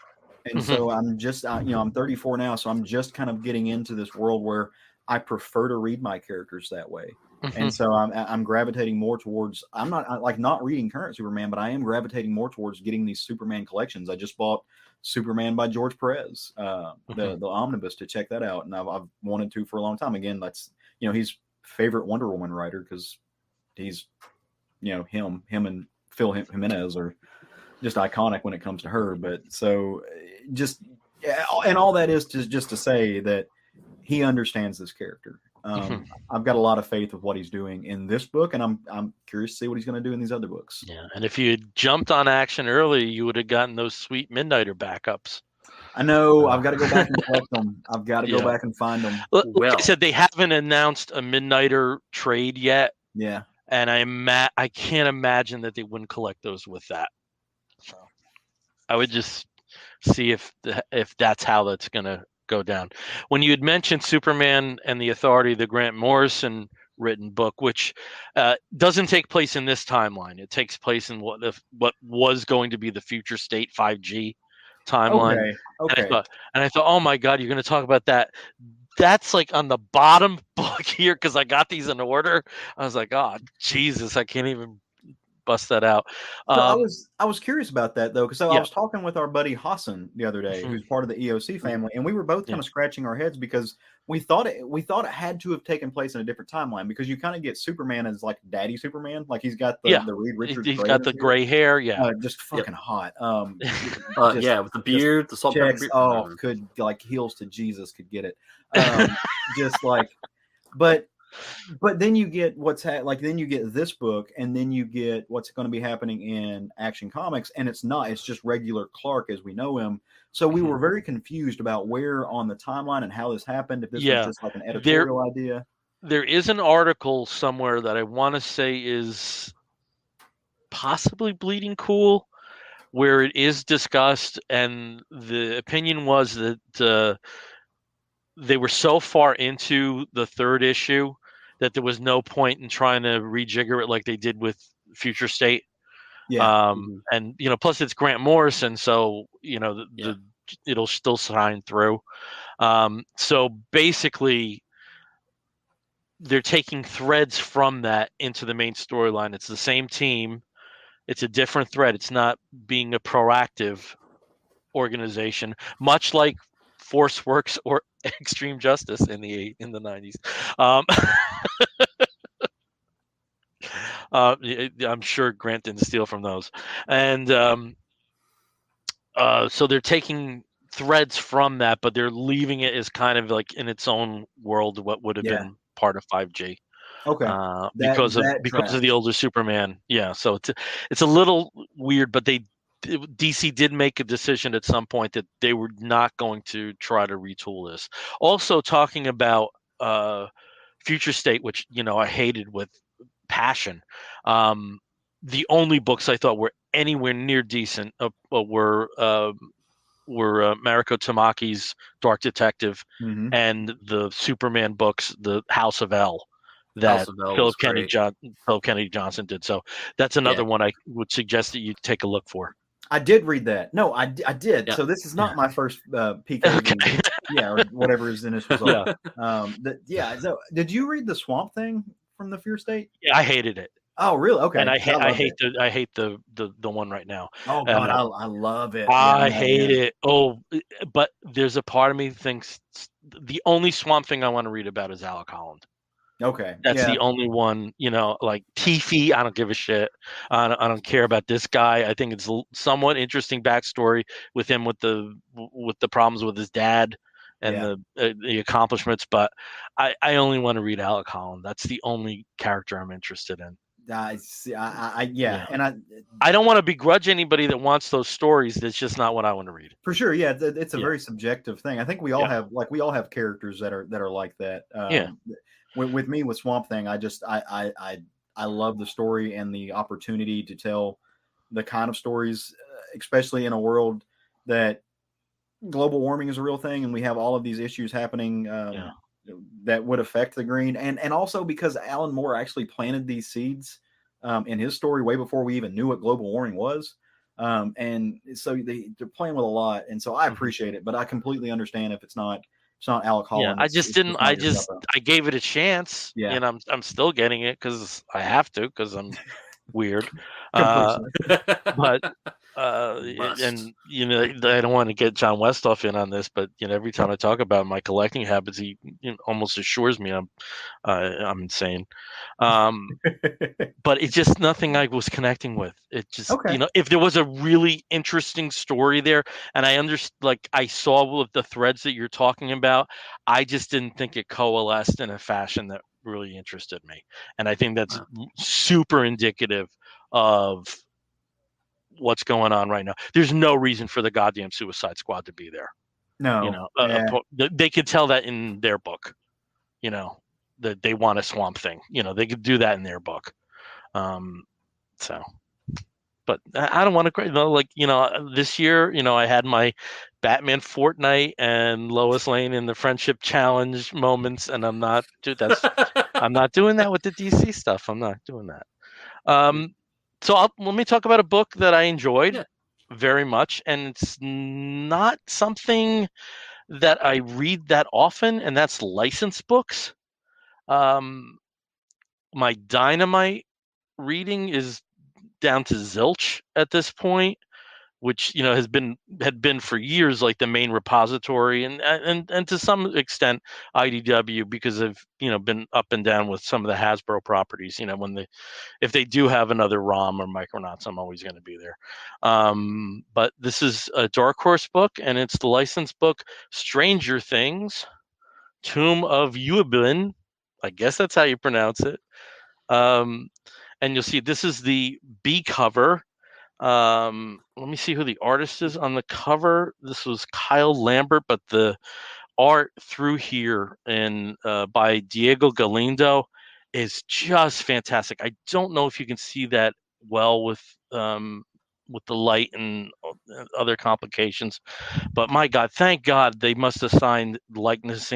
And so I'm just, I'm 34 now. So I'm just kind of getting into this world where I prefer to read my characters that way. And so I'm gravitating more towards, I'm not reading current Superman, but I am gravitating more towards getting these Superman collections. I just bought Superman by George Perez, the omnibus, to check that out. And I've wanted to for a long time. Again, that's, he's favorite Wonder Woman writer because he's, him and Phil Jimenez are just iconic when it comes to her. But so just, and all that is just to say that he understands this character. I've got a lot of faith with what he's doing in this book, and I'm curious to see what he's going to do in these other books. Yeah, and if you had jumped on Action early, you would have gotten those sweet Midnighter backups. I know. I've got to go back and collect them. I've got to go back and find them. Like I said, they haven't announced a Midnighter trade yet. Yeah, and I can't imagine that they wouldn't collect those with that. So I would just see if that's how that's going to go down. When you had mentioned Superman and the Authority, the Grant Morrison written book, which doesn't take place in this timeline. It takes place in what was going to be the future state 5G timeline. Okay. And I thought, oh my God, you're going to talk about that. That's like on the bottom book here because I got these in order. I was like, oh Jesus, I can't even bust that out. So I was curious about that though, because I was talking with our buddy Hassan the other day, who's part of the EOC family, and we were both kind of scratching our heads because we thought it had to have taken place in a different timeline, because you kind of get Superman as like Daddy Superman, like he's got the Reed Richards. He's got the gray hair, just fucking hot. With the beard, the salt pepper beard. Oh, could like heels to Jesus could get it. Just like, but then you get then you get this book, and then you get what's going to be happening in Action Comics, and it's just regular Clark as we know him. So we were very confused about where on the timeline and how this happened. If this was just like an editorial idea. There is an article somewhere that I want to say is possibly Bleeding Cool, where it is discussed, and the opinion was that they were so far into the third issue that there was no point in trying to rejigger it like they did with Future State. And plus it's Grant Morrison, so it'll still shine through. So basically, they're taking threads from that into the main storyline. It's the same team. It's a different thread. It's not being a proactive organization, much like ForceWorks or Extreme Justice in the 90s. I'm sure Grant didn't steal from those, and so they're taking threads from that, but they're leaving it as kind of like in its own world, what would have been part of 5G. Okay. Because of the older Superman. Yeah, so it's a little weird, but DC did make a decision at some point that they were not going to try to retool this. Also, talking about Future State, which I hated with passion. The only books I thought were anywhere near decent were Mariko Tamaki's Dark Detective and the Superman books, the House of L, that Philip Kennedy Johnson did. So that's another one I would suggest that you take a look for. I did read that. No, I did. Yeah. So this is not my first PK, or whatever his initials are. So did you read the Swamp Thing from the Fear State? Yeah, I hated it. Oh, really? Okay. And I hate the one right now. Oh God, I love it. I hate it. Oh, but there's a part of me thinks the only Swamp Thing I want to read about is Alec Holland. Okay, that's the only one. Like Tiffy, I don't give a shit. I don't care about this guy. I think it's somewhat interesting backstory with him with the problems with his dad and the accomplishments. But I only want to read Alec Holland. That's the only character I'm interested in. I see. And I don't want to begrudge anybody that wants those stories. That's just not what I want to read. For sure, yeah, it's a very subjective thing. I think we all have characters that are like that. With me with Swamp Thing, I love the story and the opportunity to tell the kind of stories, especially in a world that global warming is a real thing, and we have all of these issues happening. That would affect the green, and also because Alan Moore actually planted these seeds in his story way before we even knew what global warming was, and so they're playing with a lot, and so I appreciate it, but I completely understand if it's not Alec Holland. Yeah, I gave it a chance, and I'm still getting it because I have to, because I'm weird. But and I don't want to get John Westhoff in on this, but every time I talk about my collecting habits, he almost assures me I'm insane. But it's just nothing I was connecting with. It just if there was a really interesting story there, and I saw with the threads that you're talking about, I just didn't think it coalesced in a fashion that really interested me, and I think that's super indicative of what's going on right now. There's no reason for the goddamn Suicide Squad to be there. No, they could tell that in their book. That they want a Swamp Thing. They could do that in their book. So, but I don't want to. This year, I had my Batman Fortnite and Lois Lane in the Friendship Challenge moments, and I'm not doing that with the DC stuff. I'm not doing that. So let me talk about a book that I enjoyed very much, and it's not something that I read that often, and that's licensed books. My Dynamite reading is down to zilch at this point, which had been for years like the main repository, and to some extent IDW, because I've been up and down with some of the Hasbro properties. If they do have another ROM or Micronauts, I'm always going to be there. But this is a Dark Horse book, and it's the licensed book Stranger Things, Tomb of Ybwen. I guess that's how you pronounce it. And you'll see this is the B cover. Let me see who the artist is on the cover. This was Kyle Lambert, but the art through here and by Diego Galindo is just fantastic. I don't know if you can see that well with the light and other complications, but my God, thank God they must have signed likeness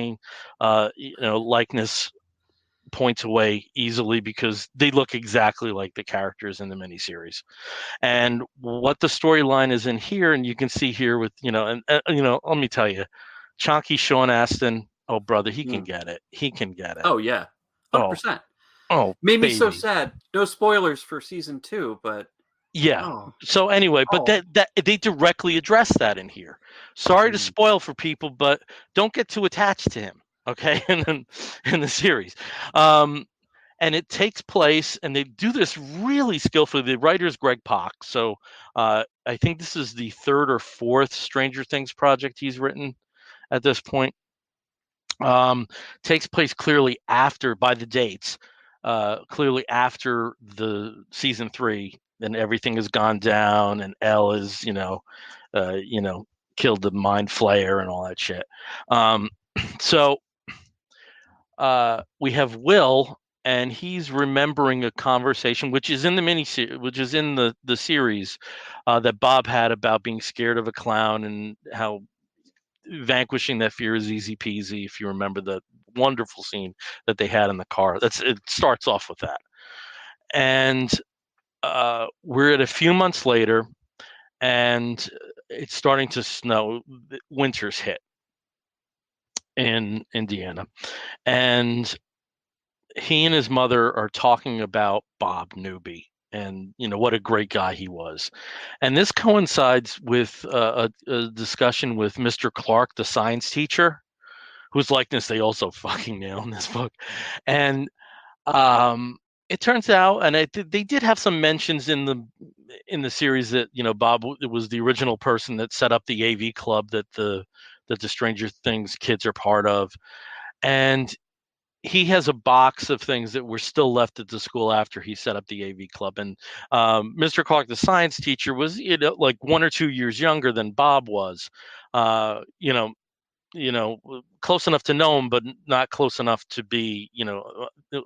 points away easily because they look exactly like the characters in the miniseries. And what the storyline is in here, and you can see here with, and let me tell you, Chonky Sean Astin, oh brother, he can get it. He can get it. Oh yeah, 100%. Oh, made me baby. so sad. No spoilers for season 2, but yeah. So anyway, but that they directly address that in here. Sorry to spoil for people, but don't get too attached to him, okay? in the series, and it takes place, and they do this really skillfully. The writer is Greg Pak, so I think this is the 3rd or 4th Stranger Things project he's written at this point. Takes place clearly after, by the dates, clearly after the season 3, and everything has gone down, and Elle is, killed the Mind Flayer and all that shit. So we have Will, and he's remembering a conversation, which is in the miniseries, which is in the series, that Bob had about being scared of a clown and how vanquishing that fear is easy peasy. If you remember the wonderful scene that they had in the car, it starts off with that. And we're at a few months later, and it's starting to snow. Winter's hit in Indiana, and he and his mother are talking about Bob Newby and what a great guy he was. And this coincides with a discussion with Mr. Clark, the science teacher, whose likeness they also fucking nail in this book. And it turns out, and they did have some mentions in the series that Bob was the original person that set up the AV club that the Stranger Things kids are part of, and he has a box of things that were still left at the school after he set up the AV club. And Mr. Clark, the science teacher, was like 1 or 2 years younger than Bob was. Close enough to know him, but not close enough to be,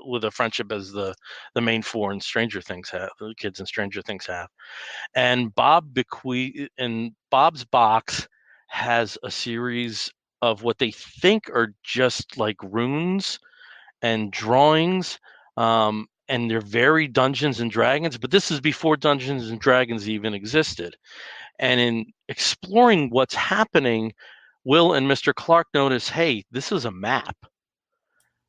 with a friendship as the main 4 in Stranger Things have, the kids in Stranger Things have. And Bob's box has a series of what they think are just like runes and drawings, and they're very Dungeons and Dragons, but this is before Dungeons and Dragons even existed. And in exploring what's happening, Will and Mr. Clark notice, hey, this is a map.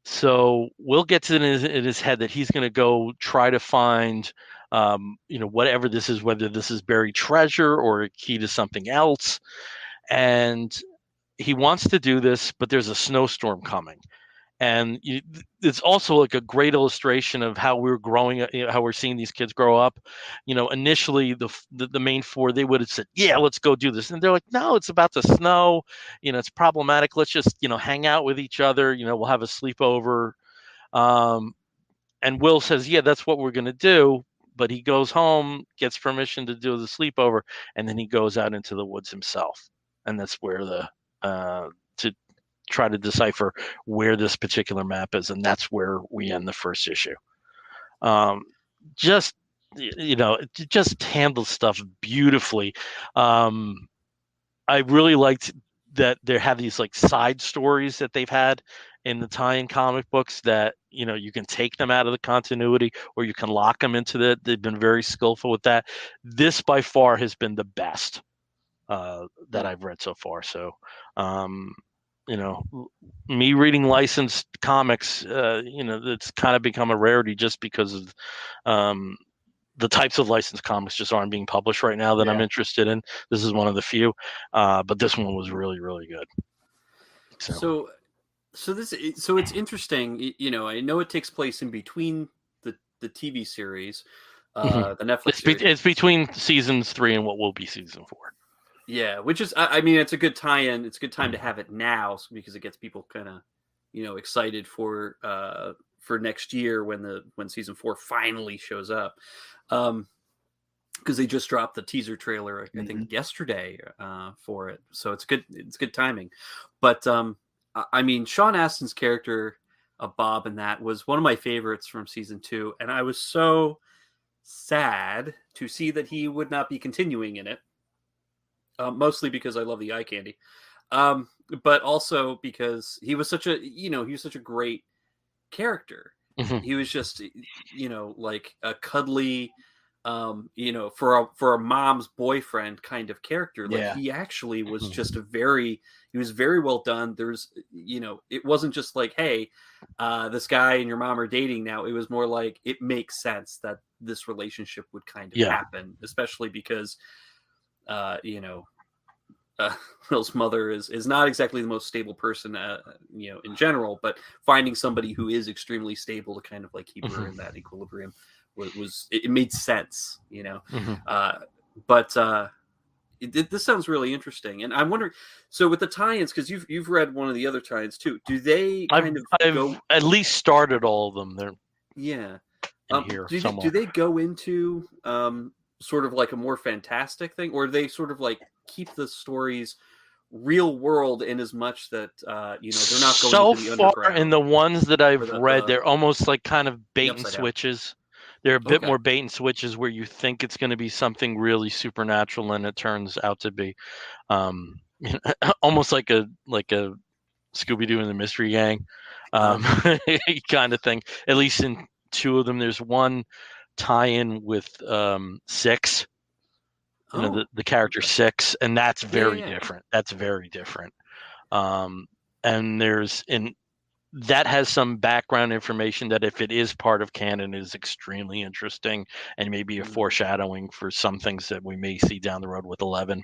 So Will gets it in his head that he's going to go try to find, whatever this is, whether this is buried treasure or a key to something else. And he wants to do this, but there's a snowstorm coming. And it's also like a great illustration of how we're growing, how we're seeing these kids grow up. Initially the main 4, they would have said, yeah, let's go do this. And they're like, no, it's about to snow. It's problematic. Let's just, hang out with each other. We'll have a sleepover. And Will says, yeah, that's what we're going to do. But he goes home, gets permission to do the sleepover, and then he goes out into the woods himself. And that's where to try to decipher where this particular map is, and that's where we end the first issue. Just handles stuff beautifully. I really liked that they have these like side stories that they've had in the tie-in comic books that you can take them out of the continuity or you can lock them into that. They've been very skillful with that. This by far has been the best that I've read so far. So me reading licensed comics, it's kind of become a rarity just because of the types of licensed comics just aren't being published right now that I'm interested in. This is one of the few, but this one was really, really good. So it's interesting. I know it takes place in between the TV series, the Netflix series. It's between seasons 3 and what will be season 4. Yeah, which is, it's a good tie-in. It's a good time to have it now because it gets people kind of, excited for next year when season 4 finally shows up. Because they just dropped the teaser trailer, I think yesterday, for it. So it's good. It's good timing. But Sean Astin's character of Bob in that was one of my favorites from season 2, and I was so sad to see that he would not be continuing in it. Mostly because I love the eye candy, but also because he was such a great character. he was just, like a cuddly, for a mom's boyfriend kind of character. Like he actually was just he was very well done. There's, it wasn't just like, hey, this guy and your mom are dating now. It was more like, it makes sense that this relationship would kind of happen, especially because, Will's mother is not exactly the most stable person, in general, but finding somebody who is extremely stable to kind of like keep her in that equilibrium it made sense, but this sounds really interesting, and I'm wondering, so with the tie-ins, because you've read one of the other tie-ins too, do they I've at least started all of them. They're here do they go into sort of like a more fantastic thing, or do they sort of like keep the stories real world in as much that they're not going so into the far underground? in the ones that I've read, they're almost like kind of bait and switches. They're a bit more bait and switches where you think it's going to be something really supernatural and it turns out to be almost like a Scooby-Doo and the Mystery Gang kind of thing. At least in two of them. There's one tie-in with Six, the character Six, and that's very different. That's very different. And that has some background information that, if it is part of canon, is extremely interesting and maybe a foreshadowing for some things that we may see down the road with 11.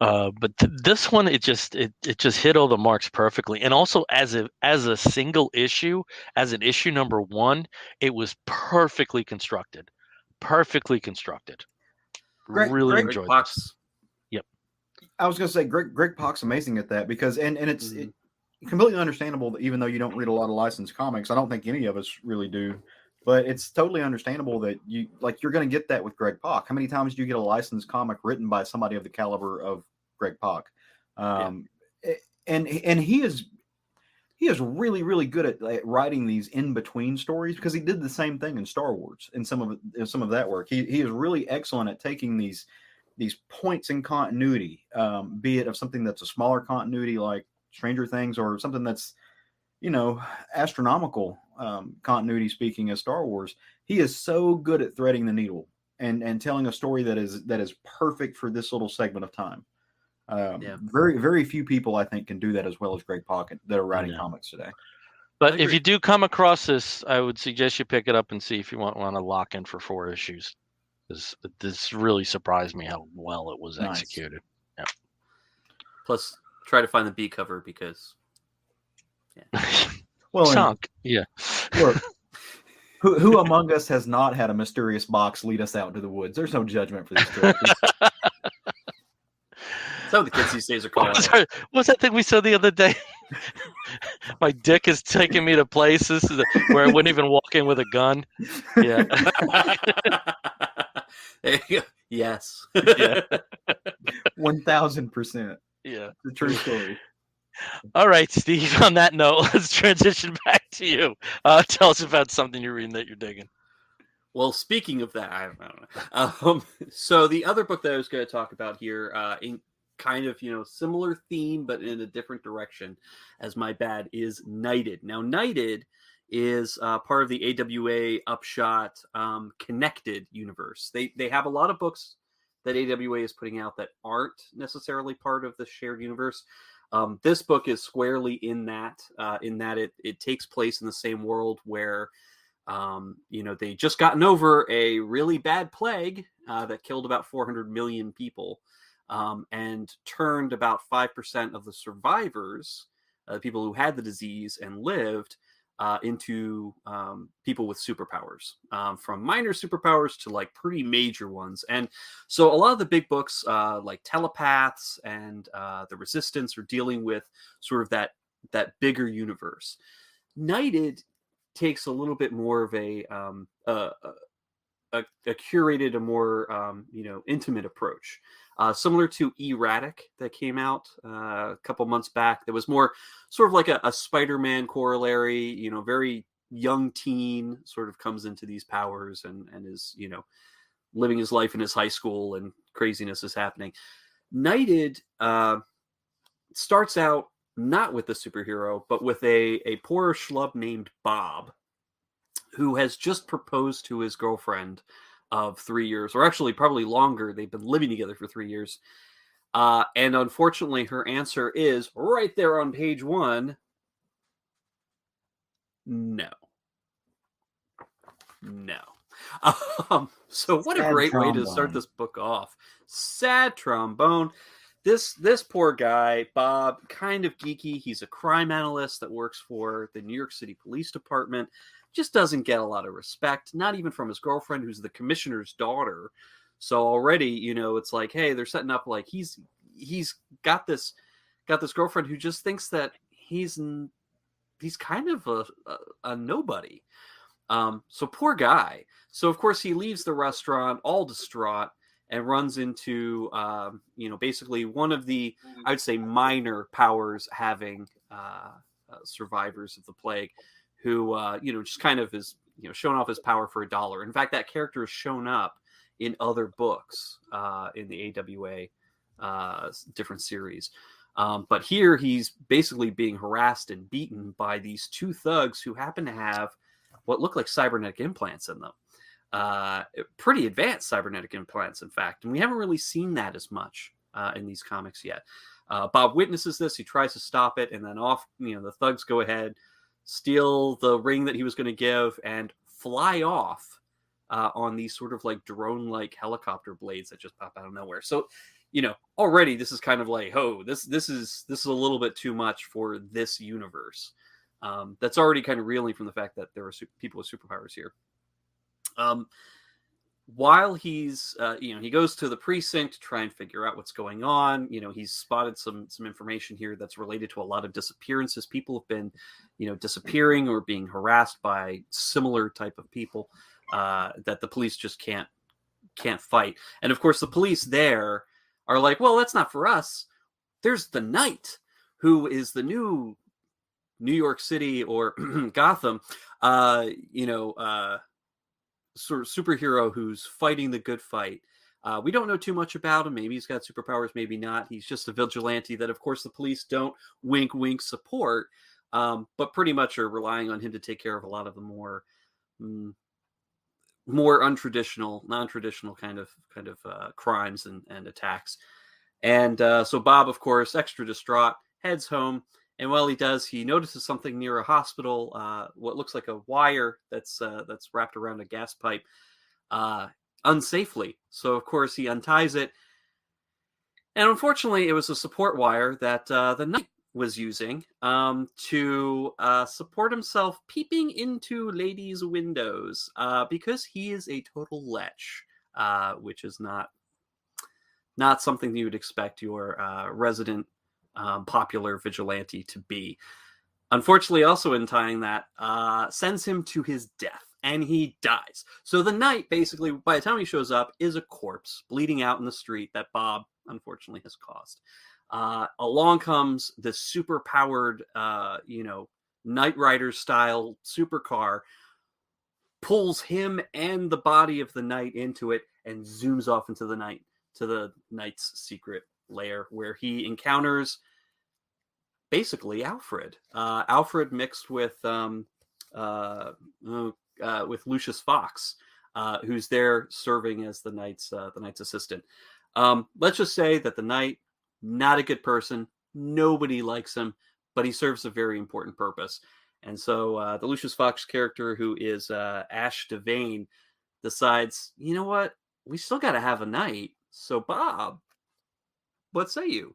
But this one, it just hit all the marks perfectly, and also as a single issue, as an issue number one, it was perfectly constructed. Really enjoyed this. Yep. I was going to say Greg Pak's amazing at that, because and it's completely understandable that even though you don't read a lot of licensed comics, I don't think any of us really do, but it's totally understandable that you're going to get that with Greg Pak. How many times do you get a licensed comic written by somebody of the caliber of Greg Pak? And he is really, really good at writing these in between stories, because he did the same thing in Star Wars in some of that work. He is really excellent at taking these points in continuity, be it of something that's a smaller continuity like Stranger Things, or something that's astronomical continuity speaking as Star Wars. He is so good at threading the needle and telling a story that is perfect for this little segment of time. Very, very few people, I think, can do that as well as Greg Pak that are writing comics today. But if you do come across this, I would suggest you pick it up and see if you want to lock in for 4 issues. This really surprised me how well it was executed. Yeah. Plus, try to find the B cover, because chunk. Look, who among us has not had a mysterious box lead us out into the woods? There's no judgment for these characters. That's what the kids these days are calling it. What's that thing we saw the other day? My dick is taking me to places where I wouldn't even walk in with a gun. Yeah. There you go. Yes. Yeah. 1000%. Yeah. The true story. All right, Steve, on that note, let's transition back to you. Tell us about something you're reading that you're digging. Well, speaking of that, I don't know. So the other book that I was going to talk about here, in kind of, similar theme, but in a different direction as my bad, is Knighted. Now, Knighted is part of the AWA Upshot Connected universe. They have a lot of books that AWA is putting out that aren't necessarily part of the shared universe. This book is squarely in that it takes place in the same world where, they just gotten over a really bad plague that killed about 400 million people, and turned about 5% of the survivors, the people who had the disease and lived, into people with superpowers, from minor superpowers to like pretty major ones. And so a lot of the big books, like Telepaths and The Resistance, are dealing with sort of that bigger universe. Knighted takes a little bit more of a curated, a more intimate approach, similar to Erratic that came out a couple months back. That was more sort of like a Spider-Man corollary. Very young teen, sort of comes into these powers and is living his life in his high school, and craziness is happening. Knighted starts out not with the superhero, but with a poor schlub named Bob, who has just proposed to his girlfriend of 3 years, or actually probably longer. They've been living together for 3 years. And unfortunately, her answer is right there on page 1. No. So what a great way to start this book off. Sad trombone. This poor guy, Bob, kind of geeky. He's a crime analyst that works for the New York City Police Department. Just doesn't get a lot of respect, not even from his girlfriend, who's the commissioner's daughter. So already, it's like, hey, they're setting up like he's got this girlfriend who just thinks that he's kind of a nobody. So poor guy. So of course he leaves the restaurant all distraught and runs into basically one of the, I would say, minor powers having survivors of the plague, who just kind of is showing off his power for $1. In fact, that character has shown up in other books in the AWA different series. But here he's basically being harassed and beaten by these 2 thugs who happen to have what look like cybernetic implants in them. Pretty advanced cybernetic implants, in fact. And we haven't really seen that as much in these comics yet. Bob witnesses this. He tries to stop it. And then the thugs go ahead, steal the ring that he was going to give, and fly off on these sort of like drone-like helicopter blades that just pop out of nowhere. So, already this is kind of like, this is a little bit too much for this universe. That's already kind of reeling from the fact that there are people with superpowers here. While he's, he goes to the precinct to try and figure out what's going on. He's spotted some information here that's related to a lot of disappearances. People have been, disappearing or being harassed by similar type of people that the police just can't fight. And of course, the police there are like, well, that's not for us. There's the Knight, who is the new New York City or Gotham, sort of superhero who's fighting the good fight. We don't know too much about him. Maybe he's got superpowers, maybe not. He's just a vigilante that, of course, the police don't wink, wink support, but pretty much are relying on him to take care of a lot of the more untraditional, non-traditional kind of crimes and attacks. And so Bob, of course, extra distraught, heads home. And while he does, he notices something near a hospital, what looks like a wire that's wrapped around a gas pipe unsafely. So, of course, he unties it. And unfortunately, it was a support wire that the Knight was using to support himself peeping into ladies' windows because he is a total lech, which is not something you would expect your resident popular vigilante to be. Unfortunately, also in tying that, sends him to his death, and he dies. So the Knight, basically, by the time he shows up, is a corpse bleeding out in the street that Bob, unfortunately, has caused. Along comes this super-powered, Knight Rider style supercar, pulls him and the body of the Knight into it, and zooms off into the Knight's secret lair, where he encounters basically Alfred. Alfred mixed with Lucius Fox, who's there serving as the Knight's assistant. Let's just say that the Knight, not a good person. Nobody likes him, but he serves a very important purpose. And so the Lucius Fox character, who is Ash Devane, decides, you know what? We still got to have a Knight. So Bob, what say you?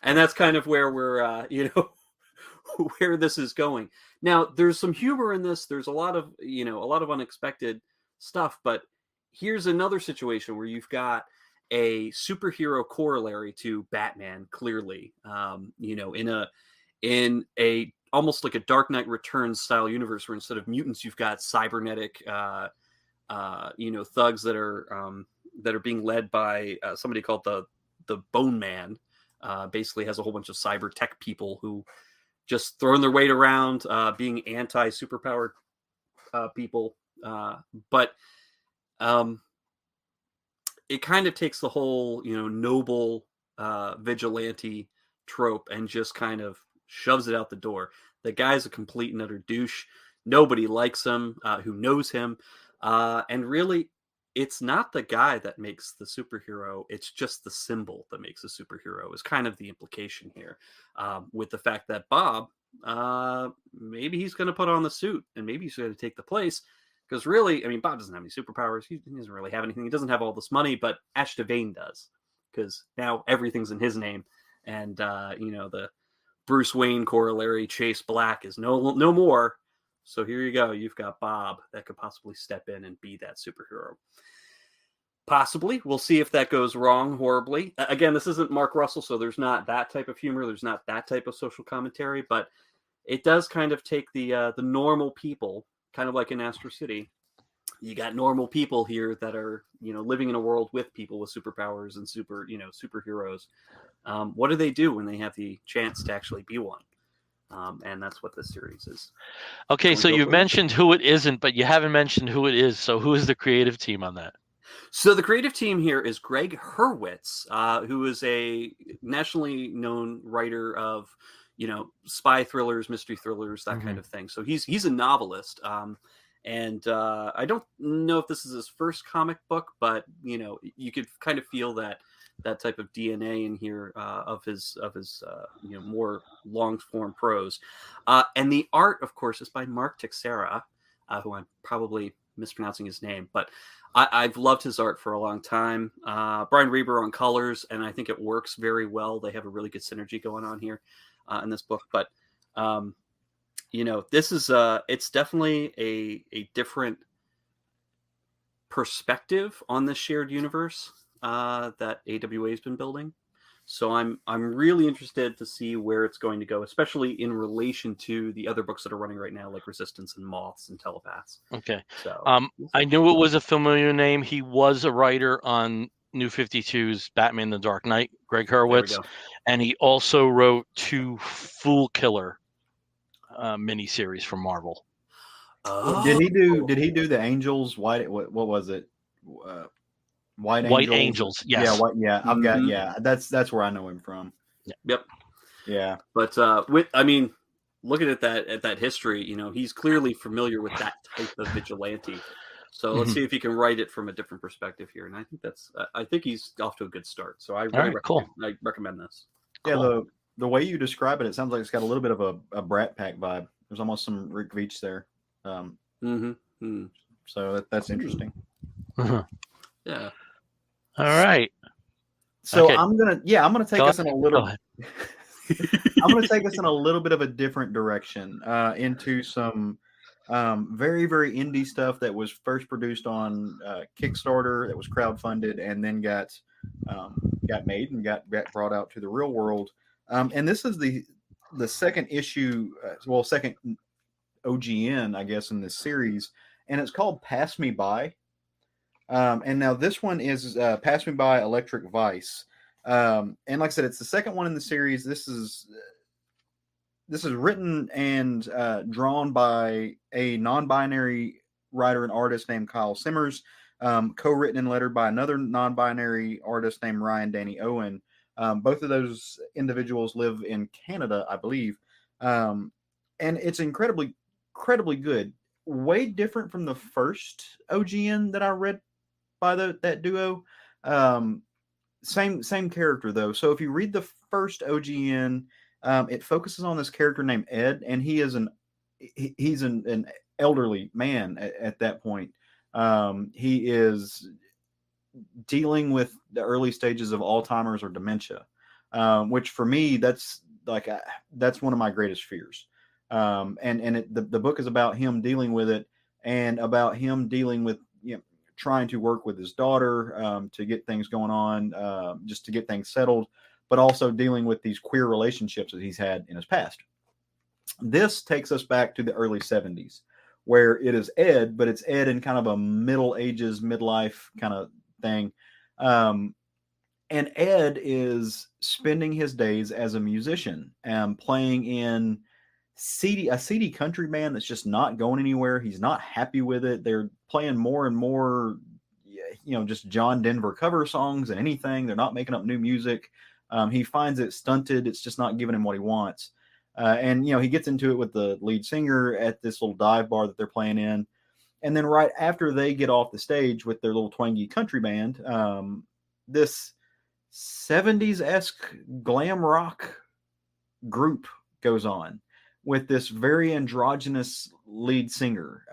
And that's kind of where we're, where this is going. Now, there's some humor in this. There's a lot of unexpected stuff. But here's another situation where you've got a superhero corollary to Batman, clearly, in a almost like a Dark Knight Returns style universe, where instead of mutants, you've got cybernetic, thugs that are being led by somebody called the Bone Man. Basically has a whole bunch of cyber tech people who just throwing their weight around, being anti-superpowered people. But it kind of takes the whole, noble vigilante trope and just kind of shoves it out the door. The guy's a complete and utter douche. Nobody likes him who knows him. And really, it's not the guy that makes the superhero. It's just the symbol that makes a superhero is kind of the implication here. With the fact that Bob, maybe he's going to put on the suit and maybe he's going to take the place. Because really, I mean, Bob doesn't have any superpowers. He doesn't really have anything. He doesn't have all this money, but Ash Devane does. Because now everything's in his name. And, the Bruce Wayne corollary, Chase Black, is no more. So here you go. You've got Bob that could possibly step in and be that superhero. Possibly. We'll see if that goes wrong horribly. Again, this isn't Mark Russell, so there's not that type of humor. There's not that type of social commentary, but it does kind of take the normal people, kind of like in Astro City. You got normal people here that are, living in a world with people with superpowers and superheroes. What do they do when they have the chance to actually be one? And that's what this series is. Okay, so you've mentioned who it isn't, but you haven't mentioned who it is. So who is the creative team on that? So the creative team here is Greg Hurwitz, who is a nationally known writer of, spy thrillers, mystery thrillers, that kind of thing. So he's a novelist. And I don't know if this is his first comic book, but you could kind of feel that type of DNA in here of his more long form prose. And the art, of course, is by Mark Texeira, who I'm probably mispronouncing his name, but I've loved his art for a long time. Brian Reber on colors, and I think it works very well. They have a really good synergy going on here in this book, but this is it's definitely a different perspective on this shared universe that AWA has been building. So I'm really interested to see where it's going to go, especially in relation to the other books that are running right now, like Resistance and Moths and Telepaths. Okay. So I knew it was a familiar name. He was a writer on New 52's Batman: The Dark Knight, Greg Hurwitz, and he also wrote 2 Fool Killer miniseries for Marvel. Oh. Did he do the Angels? What was it? White Angels. Yes. Yeah. I've got. That's where I know him from. Yep. Yeah. But looking at that history, he's clearly familiar with that type of vigilante. So let's see if he can write it from a different perspective here. And I think he's off to a good start. So I recommend this. Yeah. Cool. The way you describe it, it sounds like it's got a little bit of a Brat Pack vibe. There's almost some Rick Veitch there. So that's interesting. Yeah. All right. So okay. I'm gonna take us in a little. I'm gonna take us in a little bit of a different direction into some very, very indie stuff that was first produced on Kickstarter, that was crowdfunded, and then got made and got brought out to the real world. And this is the second issue, second OGN, I guess, in this series, and it's called Pass Me By. And now this one is Pass Me By Electric Vice. And like I said, it's the second one in the series. This is written and drawn by a non-binary writer and artist named Kyle Simmers, co-written and lettered by another non-binary artist named Ryan Danny Owen. Both of those individuals live in Canada, I believe. And it's incredibly good. Way different from the first OGN that I read by that duo. Same character though. So if you read the first OGN, it focuses on this character named Ed, and he's an elderly man at that point. He is dealing with the early stages of Alzheimer's or dementia, which for me that's one of my greatest fears. The book is about him dealing with it, and about him dealing with trying to work with his daughter to get things going on, just to get things settled, but also dealing with these queer relationships that he's had in his past. This takes us back to the early 70s, where it is Ed, but it's Ed in kind of a middle ages, midlife kind of thing. And Ed is spending his days as a musician, playing in a seedy country band that's just not going anywhere. He's not happy with it. They're playing more and more, just John Denver cover songs and anything. They're not making up new music. He finds it stunted. It's just not giving him what he wants. And, he gets into it with the lead singer at this little dive bar that they're playing in. And then right after they get off the stage with their little twangy country band, this 70s-esque glam rock group goes on with this very androgynous lead singer.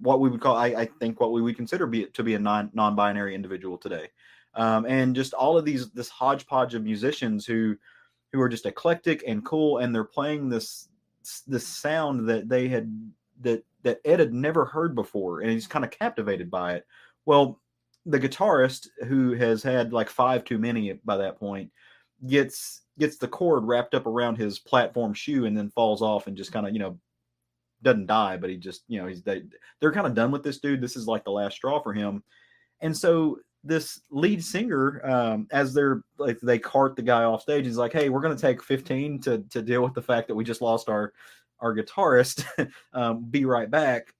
What we would call, I think, what we would consider to be a non-binary individual today. And just all of this hodgepodge of musicians who are just eclectic and cool, and they're playing this sound that that Ed had never heard before, and he's kind of captivated by it. Well, the guitarist, who has had like 5 too many by that point, gets the cord wrapped up around his platform shoe and then falls off and just kind of, doesn't die, but he just, they're kind of done with this dude. This is like the last straw for him. And so this lead singer, as they cart the guy off stage, he's like, hey, we're going to take 15 to deal with the fact that we just lost our guitarist. Be right back.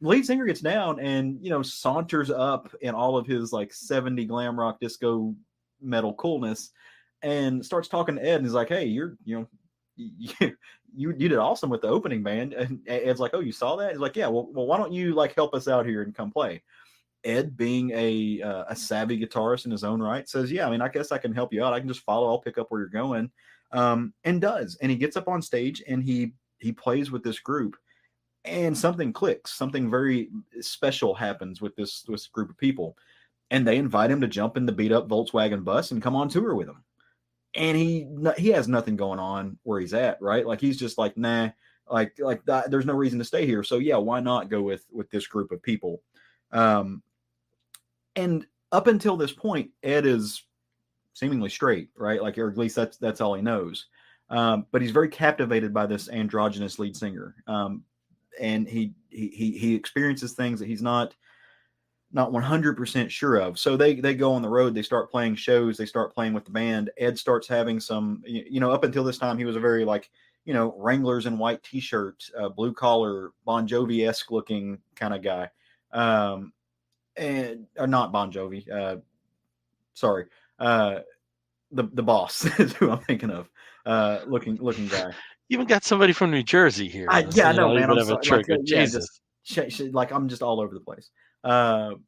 The lead singer gets down and, saunters up in all of his like 70 glam rock disco metal coolness and starts talking to Ed, and he's like, hey, you did awesome with the opening band. And Ed's like, oh, you saw that? He's like, yeah, well, why don't you like help us out here and come play? Ed, being a savvy guitarist in his own right, says, yeah, I mean, I guess I can help you out. I can just follow. I'll pick up where you're going. And does. And he gets up on stage and he plays with this group, and something clicks. Something very special happens with this group of people. And they invite him to jump in the beat up Volkswagen bus and come on tour with them. And he has nothing going on where he's at, right? Like, he's just like, nah, like that, there's no reason to stay here. So yeah, why not go with this group of people? And up until this point, Ed is seemingly straight, right? Like, or at least that's all he knows. But he's very captivated by this androgynous lead singer. And he experiences things that he's not 100% sure of. So they go on the road, they start playing shows, they start playing with the band. Ed starts having some, up until this time, he was a very like, Wranglers and white t-shirt, blue collar, Bon Jovi-esque looking kind of guy. Or not Bon Jovi. Sorry. The boss is who I'm thinking of. Looking guy. You even got somebody from New Jersey here. I know, man. I'm sorry. Jesus. Like, I'm just all over the place. So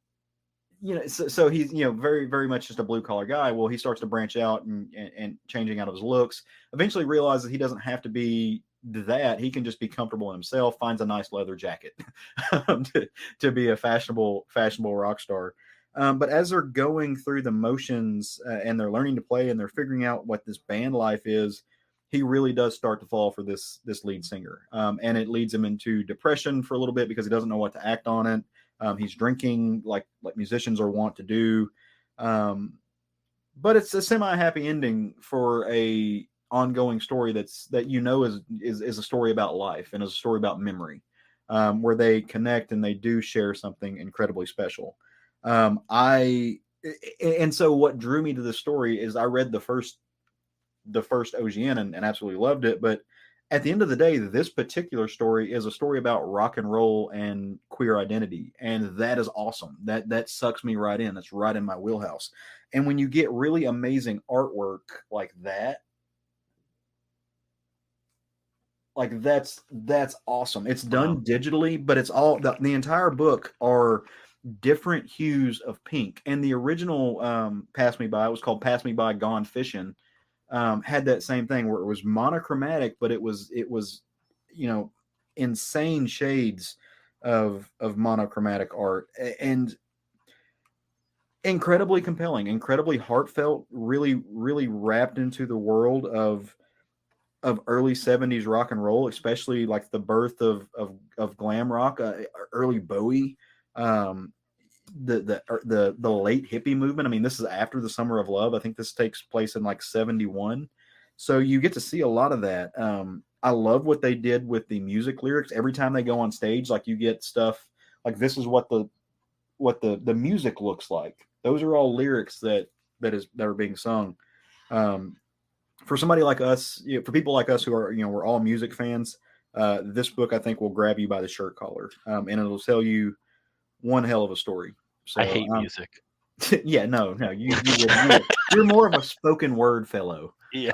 he's, very, very much just a blue collar guy. Well, he starts to branch out and changing out of his looks, eventually realizes he doesn't have to be that. He can just be comfortable in himself, finds a nice leather jacket to be a fashionable rock star. But as they're going through the motions and they're learning to play and they're figuring out what this band life is, he really does start to fall for this lead singer. And it leads him into depression for a little bit because he doesn't know what to act on it. He's drinking like musicians are wont to do. But it's a semi-happy ending for a ongoing story that is a story about life and is a story about memory, where they connect and they do share something incredibly special. And so what drew me to this story is I read the first OGN and absolutely loved it. But at the end of the day, this particular story is a story about rock and roll and queer identity. And that is awesome. That sucks me right in. That's right in my wheelhouse. And when you get really amazing artwork like that, that's awesome. It's done digitally, but it's all the entire book are different hues of pink. And the original Pass Me By, it was called Pass Me By Gone Fishing, had that same thing where it was monochromatic, but it was insane shades of monochromatic art, and incredibly compelling, incredibly heartfelt, really, really wrapped into the world of early 70s rock and roll, especially like the birth of glam rock, early Bowie, the late hippie movement. I mean, this is after the Summer of Love. I think this takes place in like 71. So you get to see a lot of that. I love what they did with the music lyrics. Every time they go on stage, like, you get stuff like, this is what the music looks like. Those are all lyrics that are being sung. For somebody like us, for people like us who are, we're all music fans, this book, I think, will grab you by the shirt collar, and it'll tell you one hell of a story. So, I hate music. Yeah, no, you're more of a spoken word fellow. Yeah.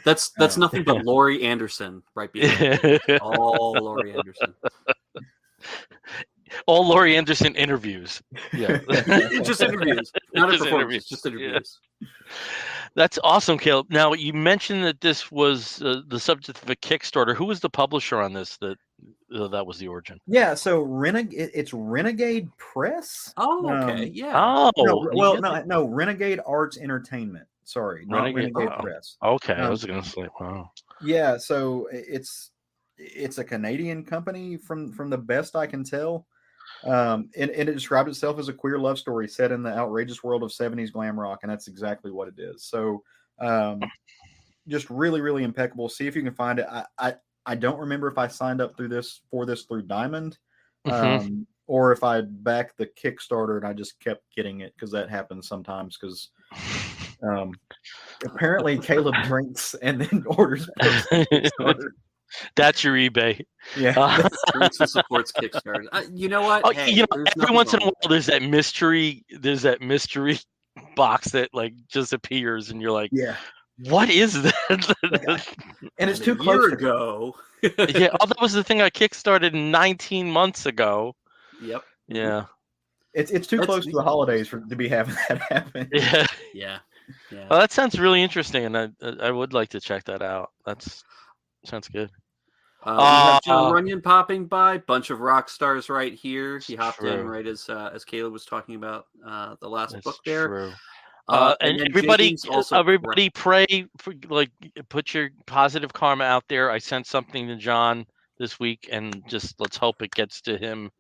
That's nothing but Laurie Anderson right behind you. All Laurie Anderson. All Laurie Anderson interviews. Yeah. Just interviews. Not a Just performance, interviews. just interviews. Yeah. That's awesome, Caleb. Now, you mentioned that this was the subject of a Kickstarter. Who was the publisher on this that was the origin? Yeah, so it's Renegade Press. Oh, okay. Yeah. No, Renegade Arts Entertainment. Sorry, not Renegade Press. Okay, I was going to say, wow. Yeah, so it's a Canadian company from the best I can tell. And it described itself as a queer love story set in the outrageous world of 70s glam rock, and that's exactly what it is. So just really, really impeccable. See if you can find it. I don't remember if I signed up through Diamond, or if I backed the Kickstarter and I just kept getting it, because that happens sometimes. Because apparently Caleb drinks and then orders Kickstarter. That's your eBay. Yeah, drinks and supports Kickstarter. You know what? Hey, every once in a while, there's that mystery box that like just appears, and you're like, yeah. What is that? And it's too close ago. Yeah, that was the thing I kickstarted 19 months ago. Yep. Yeah. It's too close to the holidays to be having that happen. Yeah. Yeah. Well, that sounds really interesting, and I would like to check that out. Sounds good. We have John Runyon popping by. Bunch of rock stars right here. He hopped in right as Caleb was talking about the last book there. True. And everybody pray for, like, put your positive karma out there. I sent something to John this week, and just let's hope it gets to him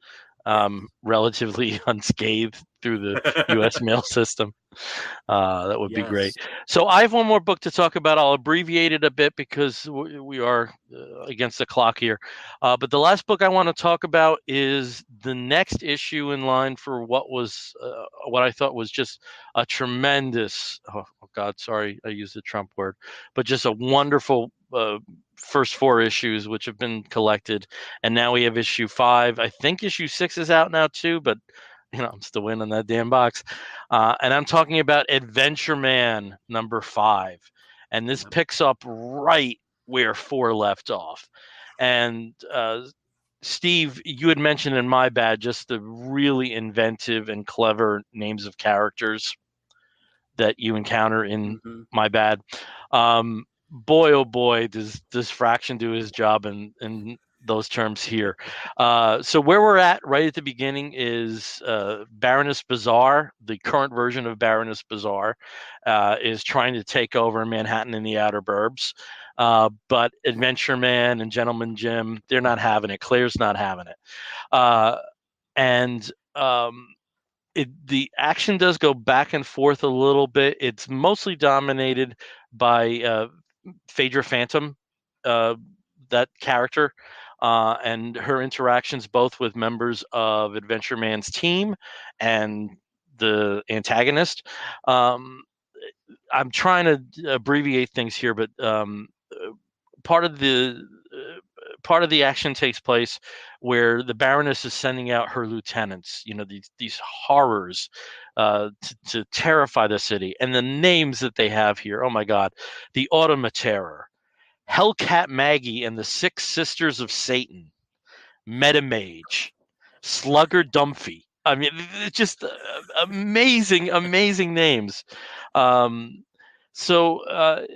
relatively unscathed through the U.S. mail system. That would be great. So I have one more book to talk about. I'll abbreviate it a bit because we are against the clock here. But the last book I want to talk about is the next issue in line for what I thought was just a tremendous, oh God, sorry, I used the Trump word, but just a wonderful first 4 issues which have been collected, and now we have issue 5. I think issue 6 is out now too, but I'm still in on that damn box. And I'm talking about Adventureman number 5, and this picks up right where 4 left off. And Steve, you had mentioned in My Bad just the really inventive and clever names of characters that you encounter in My Bad. Boy, oh boy, does Fraction do his job in those terms here. So where we're at right at the beginning is Baroness Bazaar, the current version of Baroness Bazaar, is trying to take over Manhattan and the outer burbs. But Adventureman and Gentleman Jim, they're not having it. Claire's not having it. The action does go back and forth a little bit. It's mostly dominated by Phaedra Phantom, that character, and her interactions both with members of Adventureman's team and the antagonist. I'm trying to abbreviate things here, but part of the action takes place where the Baroness is sending out her lieutenants, these horrors, to terrify the city. And the names that they have here, oh my God, the Automaterror, Hellcat Maggie and the 6 Sisters of Satan, Metamage, Slugger Dumphy. I mean, it's just amazing names. So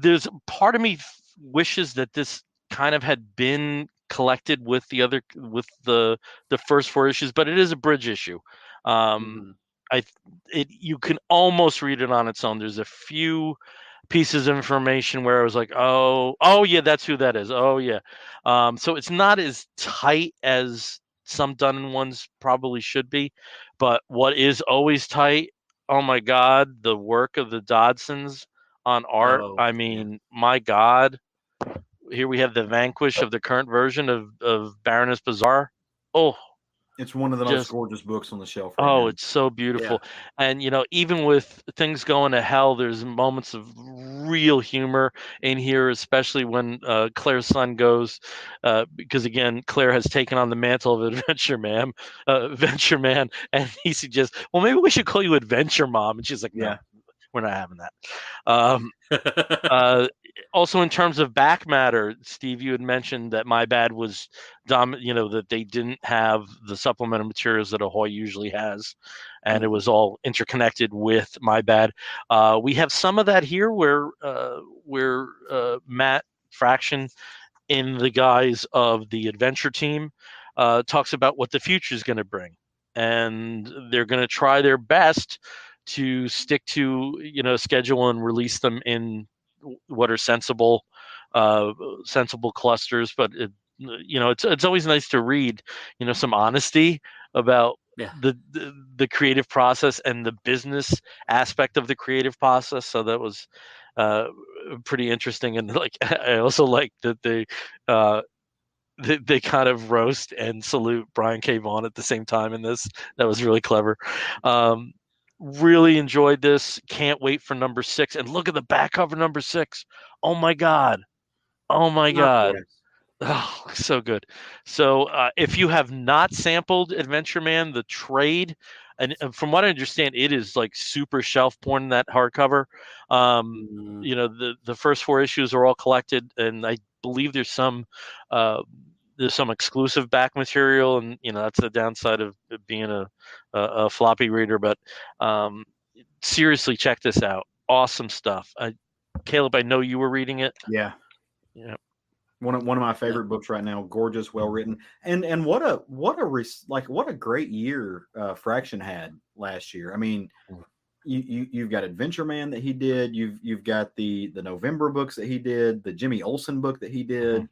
there's part of me wishes that this kind of had been collected with the first 4 issues, but it is a bridge issue. You can almost read it on its own. There's a few pieces of information where I was like, oh yeah, that's who that is. Oh yeah. So it's not as tight as some done ones probably should be, but what is always tight, oh my God, the work of the Dodsons on art. My God, here we have the Vanquish of the current version of Baroness Bazaar. Oh, It's one of the most gorgeous books on the shelf right now. It's so beautiful. Yeah. And, even with things going to hell, there's moments of real humor in here, especially when Claire's son goes, because, again, Claire has taken on the mantle of Adventureman, and he suggests, well, maybe we should call you Adventuremom. And she's like, no, we're not having that. Also, in terms of back matter, Steve, you had mentioned that My Bad was that they didn't have the supplemental materials that Ahoy usually has, and it was all interconnected with My Bad. We have some of that here where Matt Fraction, in the guise of the adventure team, talks about what the future is going to bring, and they're going to try their best to stick to schedule and release them in what are sensible clusters. But it's always nice to read some honesty about the creative process and the business aspect of the creative process. So that was pretty interesting. And I also like that they kind of roast and salute Brian K. Vaughan at the same time in this. That was really clever. Really enjoyed this. Can't wait for number 6. And look at the back cover, number 6. Oh my God. Oh, so good. So if you have not sampled Adventureman, the trade, and from what I understand, it is like super shelf porn in that hardcover. The first 4 issues are all collected, and I believe there's some exclusive back material, and that's the downside of being a floppy reader. But seriously, check this out. Awesome stuff. Caleb, I know you were reading it. Yeah. One of my favorite books right now. Gorgeous, well written, and what a great year Fraction had last year. I mean, you've got Adventureman that he did. You've got the November books that he did, the Jimmy Olsen book that he did.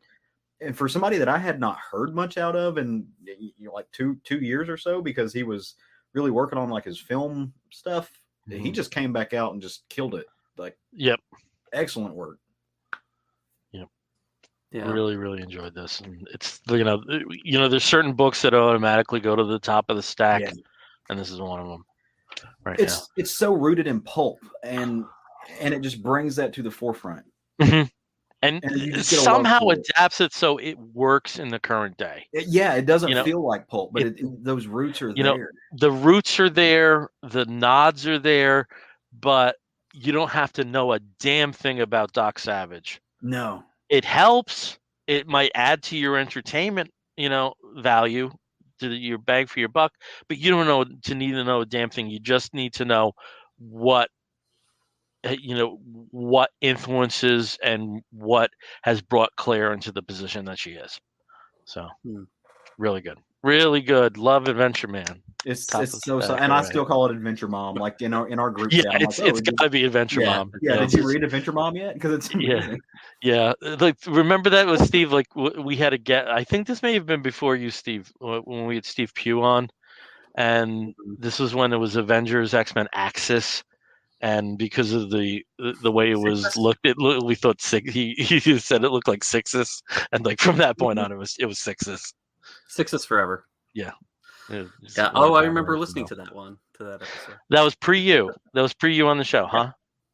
And for somebody that I had not heard much out of in like two years or so, because he was really working on like his film stuff, he just came back out and just killed it. Like, excellent work. Yeah. Really, really enjoyed this. And it's there's certain books that automatically go to the top of the stack, and this is one of them. It's so rooted in pulp, and it just brings that to the forefront. Mm-hmm. And somehow adapts it so it works in the current day. It doesn't feel like pulp, but those roots are there. The roots are there, the nods are there, but you don't have to know a damn thing about Doc Savage. No. It helps. It might add to your entertainment, value, to your bang for your buck, but you don't need to know a damn thing. You just need to know what influences and what has brought Claire into the position that she is. So really good. Really good. Love Adventureman. It's so and I still call it Adventuremom. Like in our group chat, it's gotta be Adventuremom. Did you read Adventuremom yet? Because it's amazing. Like, remember that with Steve? Like, we had a get. I think this may have been before you, Steve, when we had Steve Pugh on, and this was when it was Avengers X-Men Axis, and because of the way it was looked, we thought six. He said it looked like Sixes, and like from that point on, it was Sixes. Sixes forever. Yeah. Oh, I remember listening to that episode. That was pre-you. On the show, huh?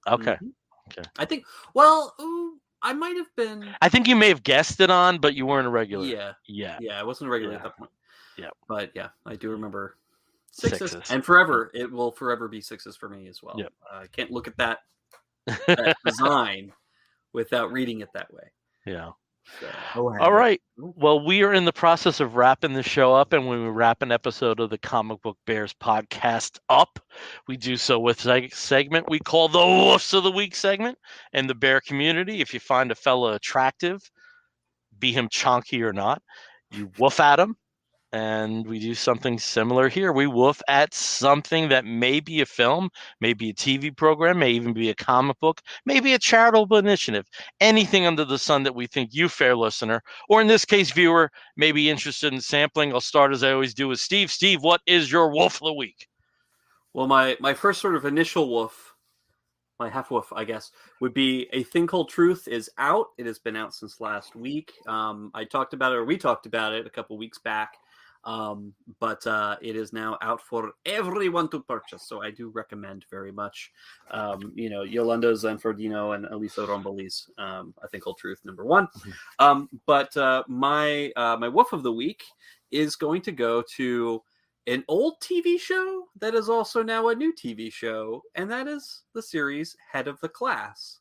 Okay. Mm-hmm. Okay. I think. Well, I might have been. I think you may have guessed it on, but you weren't a regular. Yeah. I wasn't a regular at that point. Yeah. But I do remember sixes, and forever it will forever be Sixes for me as well. Yep. I can't look at that design without reading it that way. Yeah. All right. Well, we are in the process of wrapping the show up, and when we wrap an episode of the Comic Book Bears podcast up, we do so with a segment we call the Woofs of the Week segment. In the bear community, if you find a fella attractive, be him chonky or not, you woof at him. And we do something similar here. We woof at something that may be a film, maybe a TV program, may even be a comic book, maybe a charitable initiative, anything under the sun that we think you, fair listener, or in this case, viewer, may be interested in sampling. I'll start as I always do with Steve. Steve, what is your woof of the week? Well, my first sort of initial woof, my half woof, I guess, would be A Thing Called Truth is out. It has been out since last week. We talked about it a couple weeks back. But it is now out for everyone to purchase. So I do recommend very much. Yolanda Zanfordino and Elisa Romboli's I Think All Truth #1. But my woof of the week is going to go to an old TV show that is also now a new TV show, and that is the series Head of the Class.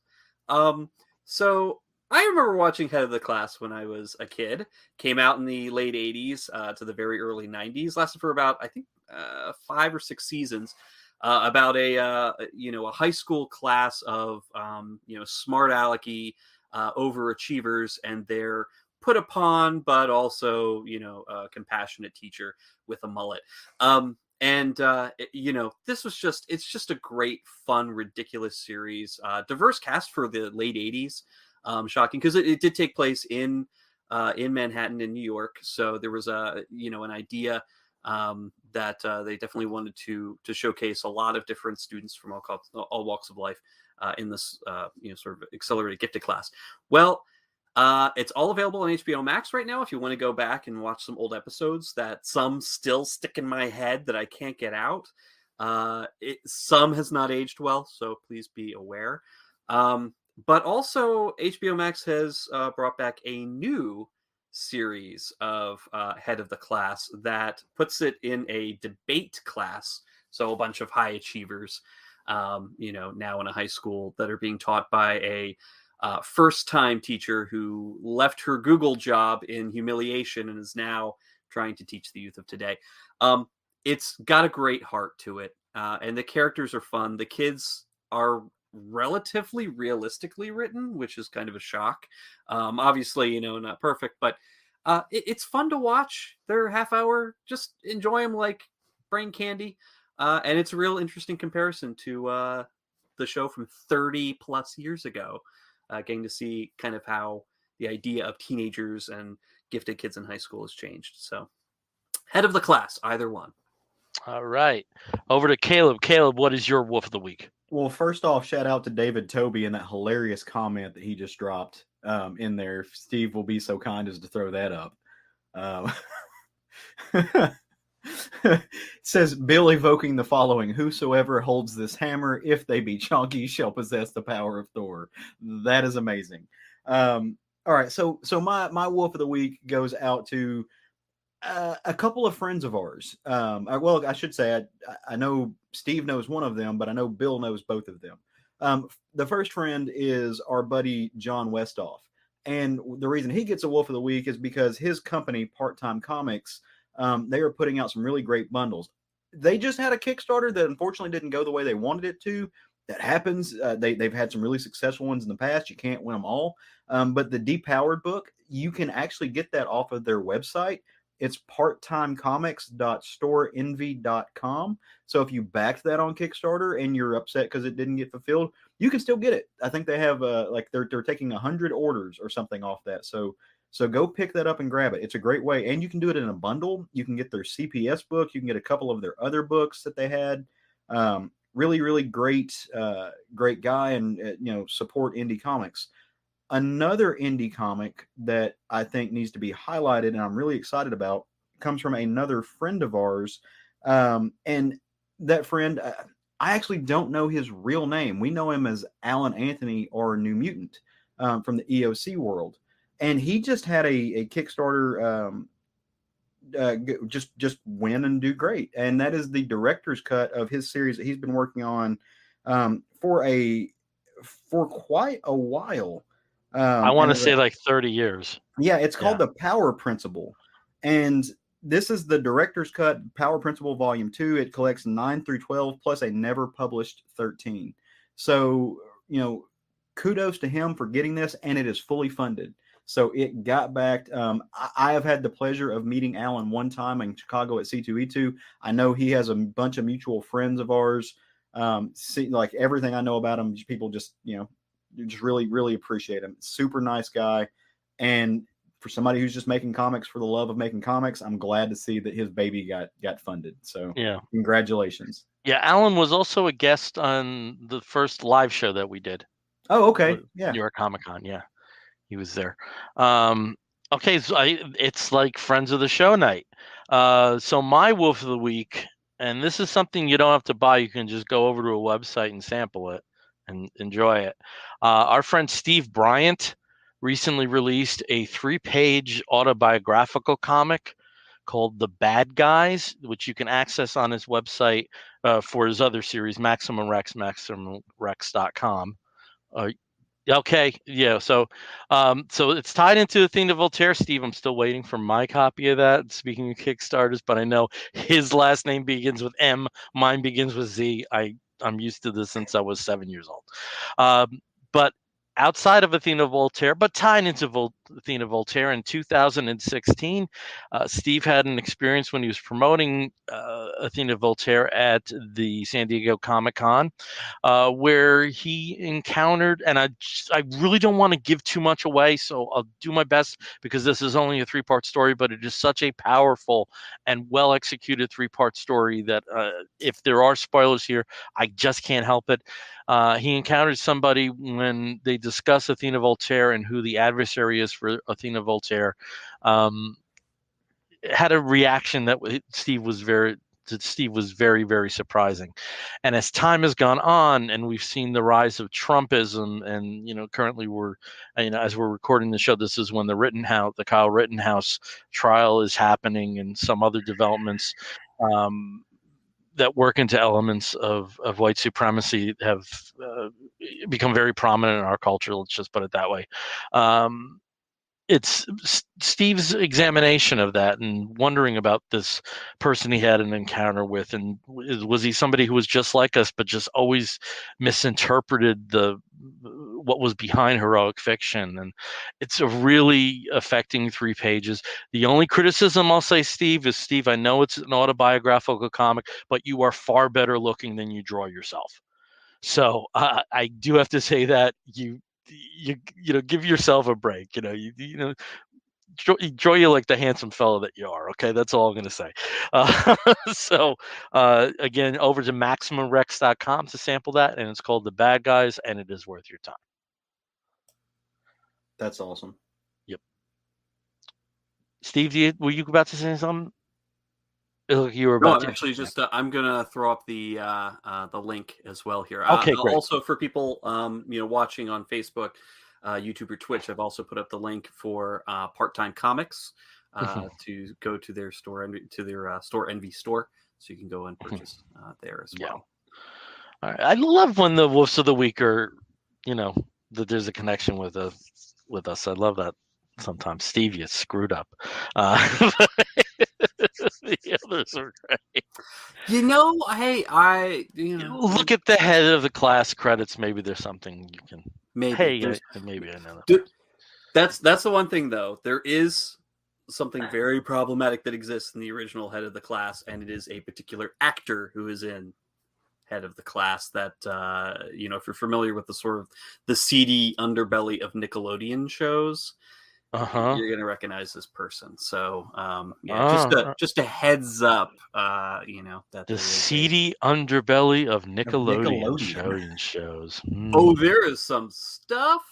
So I remember watching Head of the Class when I was a kid. Came out in the late 80s to the very early 90s. Lasted for about, I think, 5 or 6 seasons. About a high school class of smart alecky overachievers and their put upon but also compassionate teacher with a mullet. This was it's just a great, fun, ridiculous series. Diverse cast for the late 80s. Shocking because it did take place in Manhattan in New York. So there was an idea that they definitely wanted to showcase a lot of different students from all walks of life in this sort of accelerated gifted class. Well, it's all available on HBO Max right now if you want to go back and watch some old episodes that some still stick in my head that I can't get out. Some has not aged well, so please be aware. But also HBO Max has brought back a new series of Head of the Class that puts it in a debate class. So a bunch of high achievers, now in a high school that are being taught by a first-time teacher who left her Google job in humiliation and is now trying to teach the youth of today. It's got a great heart to it, and the characters are fun. The kids are relatively realistically written, which is kind of a shock. Obviously, not perfect, but it's fun to watch. They're half hour. Just enjoy them like brain candy. And it's a real interesting comparison to the show from 30 plus years ago. Getting to see kind of how the idea of teenagers and gifted kids in high school has changed. So Head of the Class, either one. All right. Over to Caleb. Caleb, what is your woof of the week? Well, first off, shout out to David Toby and that hilarious comment that he just dropped in there. If Steve will be so kind as to throw that up. It says, Bill evoking the following: whosoever holds this hammer, if they be chonky, shall possess the power of Thor. That is amazing. All right, so my wolf of the week goes out to a couple of friends of ours. Well, I should say I know Steve knows one of them, but I know Bill knows both of them. The first friend is our buddy John Westoff, and the reason he gets a wolf of the week is because his company, Part-Time Comics, they are putting out some really great bundles. They just had a Kickstarter that unfortunately didn't go the way they wanted it to. That happens. They've had some really successful ones in the past. You can't win them all. But the Depowered book, you can actually get that off of their website. It's parttimecomics.storeenvy.com. So if you backed that on Kickstarter and you're upset because it didn't get fulfilled, you can still get it. I think they have they're taking 100 orders or something off that. So go pick that up and grab it. It's a great way. And you can do it in a bundle. You can get their CPS book. You can get a couple of their other books that they had. Really, really great guy, and support indie comics. Another indie comic that I think needs to be highlighted and I'm really excited about comes from another friend of ours. And that friend, I actually don't know his real name. We know him as Alan Anthony or New Mutant from the EOC world. And he just had a Kickstarter just win and do great. And that is the director's cut of his series that he's been working on for quite a while. I want to say like 30 years. Yeah, it's called The Power Principle. And this is the director's cut, Power Principle Volume 2. It collects 9 through 12 plus a never published 13. So, kudos to him for getting this, and it is fully funded. So it got backed. I have had the pleasure of meeting Alan one time in Chicago at C2E2. I know he has a bunch of mutual friends of ours. Like everything I know about him, people just really, really appreciate him. Super nice guy. And for somebody who's just making comics for the love of making comics, I'm glad to see that his baby got funded. So yeah, congratulations. Yeah, Alan was also a guest on the first live show that we did. Oh, okay. Yeah. New York Comic Con. Yeah, he was there. Okay, so it's like friends of the show night. So my wolf of the week, and this is something you don't have to buy. You can just go over to a website and sample it and enjoy it. Our friend Steve Bryant recently released a 3-page autobiographical comic called The Bad Guys, which you can access on his website for his other series, Maximum Rex, MaximumRex.com. Okay, yeah. So it's tied into Athena Voltaire. Steve, I'm still waiting for my copy of that. Speaking of Kickstarters, but I know his last name begins with M. Mine begins with Z. I'm used to this since I was 7 years old. But outside of Athena Voltaire, but tied into Athena Voltaire in 2016, Steve had an experience when he was promoting Athena Voltaire at the San Diego Comic-Con, where he encountered, and I really don't want to give too much away, so I'll do my best because this is only a 3-part story, but it is such a powerful and well-executed 3-part story that if there are spoilers here, I just can't help it. He encountered somebody when they discuss Athena Voltaire and who the adversary is for Athena Voltaire. Had a reaction that Steve was very, very surprising. And as time has gone on, and we've seen the rise of Trumpism, and currently as we're recording the show, this is when the Kyle Rittenhouse trial is happening, and some other developments that work into elements of white supremacy have become very prominent in our culture. Let's just put it that way. It's Steve's examination of that and wondering about this person he had an encounter with, and was he somebody who was just like us but just always misinterpreted what was behind heroic fiction. And it's a really affecting 3 pages. The only criticism I'll say, Steve, is, Steve, I know it's an autobiographical comic, but you are far better looking than you draw yourself. So I do have to say that you give yourself a break. Draw you like the handsome fellow that you are. Okay, that's all I'm going to say. So again, over to MaximumRex.com to sample that, and it's called The Bad Guys, and it is worth your time. That's awesome. Yep. Steve, were you about to say something? You were about to. Actually, just I'm gonna throw up the link as well here. Okay, great. Also, for people watching on Facebook, YouTube, or Twitch, I've also put up the link for Part-Time Comics to go to their store, to their Store Envy store, so you can go and purchase there as well. All right. I love when the Wolves of the Week are, that there's a connection with us. I love that. Sometimes, Steve, you screwed up. The others are great. Look at the head of the class credits. Maybe there's something you can. Maybe I know that. That's the one thing, though. There is something very problematic that exists in the original head of the class, and it is a particular actor who is in head of the class that if you're familiar with the sort of the seedy underbelly of Nickelodeon shows, you're gonna recognize this person. So just a heads up, that the seedy underbelly of Nickelodeon shows. Oh, there is some stuff.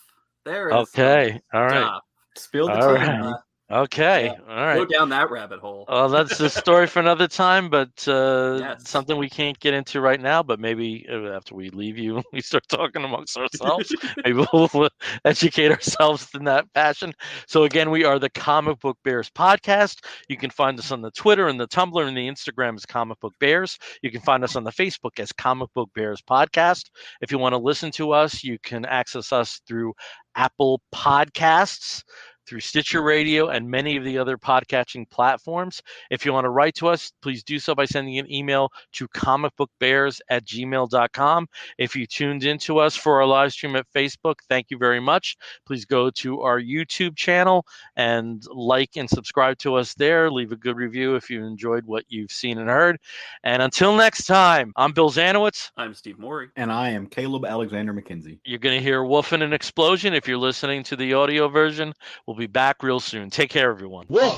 There is okay. All right. Stuff. Spill the tea. Right. Okay. All right. Go down that rabbit hole. Well, that's a story for another time, but something we can't get into right now. But maybe after we leave you, we start talking amongst ourselves. Maybe we'll educate ourselves in that fashion. So again, we are the Comic Book Bears podcast. You can find us on the Twitter and the Tumblr and the Instagram as Comic Book Bears. You can find us on the Facebook as Comic Book Bears Podcast. If you want to listen to us, you can access us through Apple Podcasts, through Stitcher Radio, and many of the other podcatching platforms. If you want to write to us, please do so by sending an email to comicbookbears@gmail.com. If you tuned into us for our live stream at Facebook, thank you very much. Please go to our YouTube channel and like and subscribe to us there. Leave a good review if you enjoyed what you've seen and heard. And until next time, I'm Bill Zanowitz. I'm Steve Morey. And I am Caleb Alexander McKenzie. You're going to hear Wolf and an Explosion if you're listening to the audio version. We'll be back real soon. Take care, everyone. Whoa.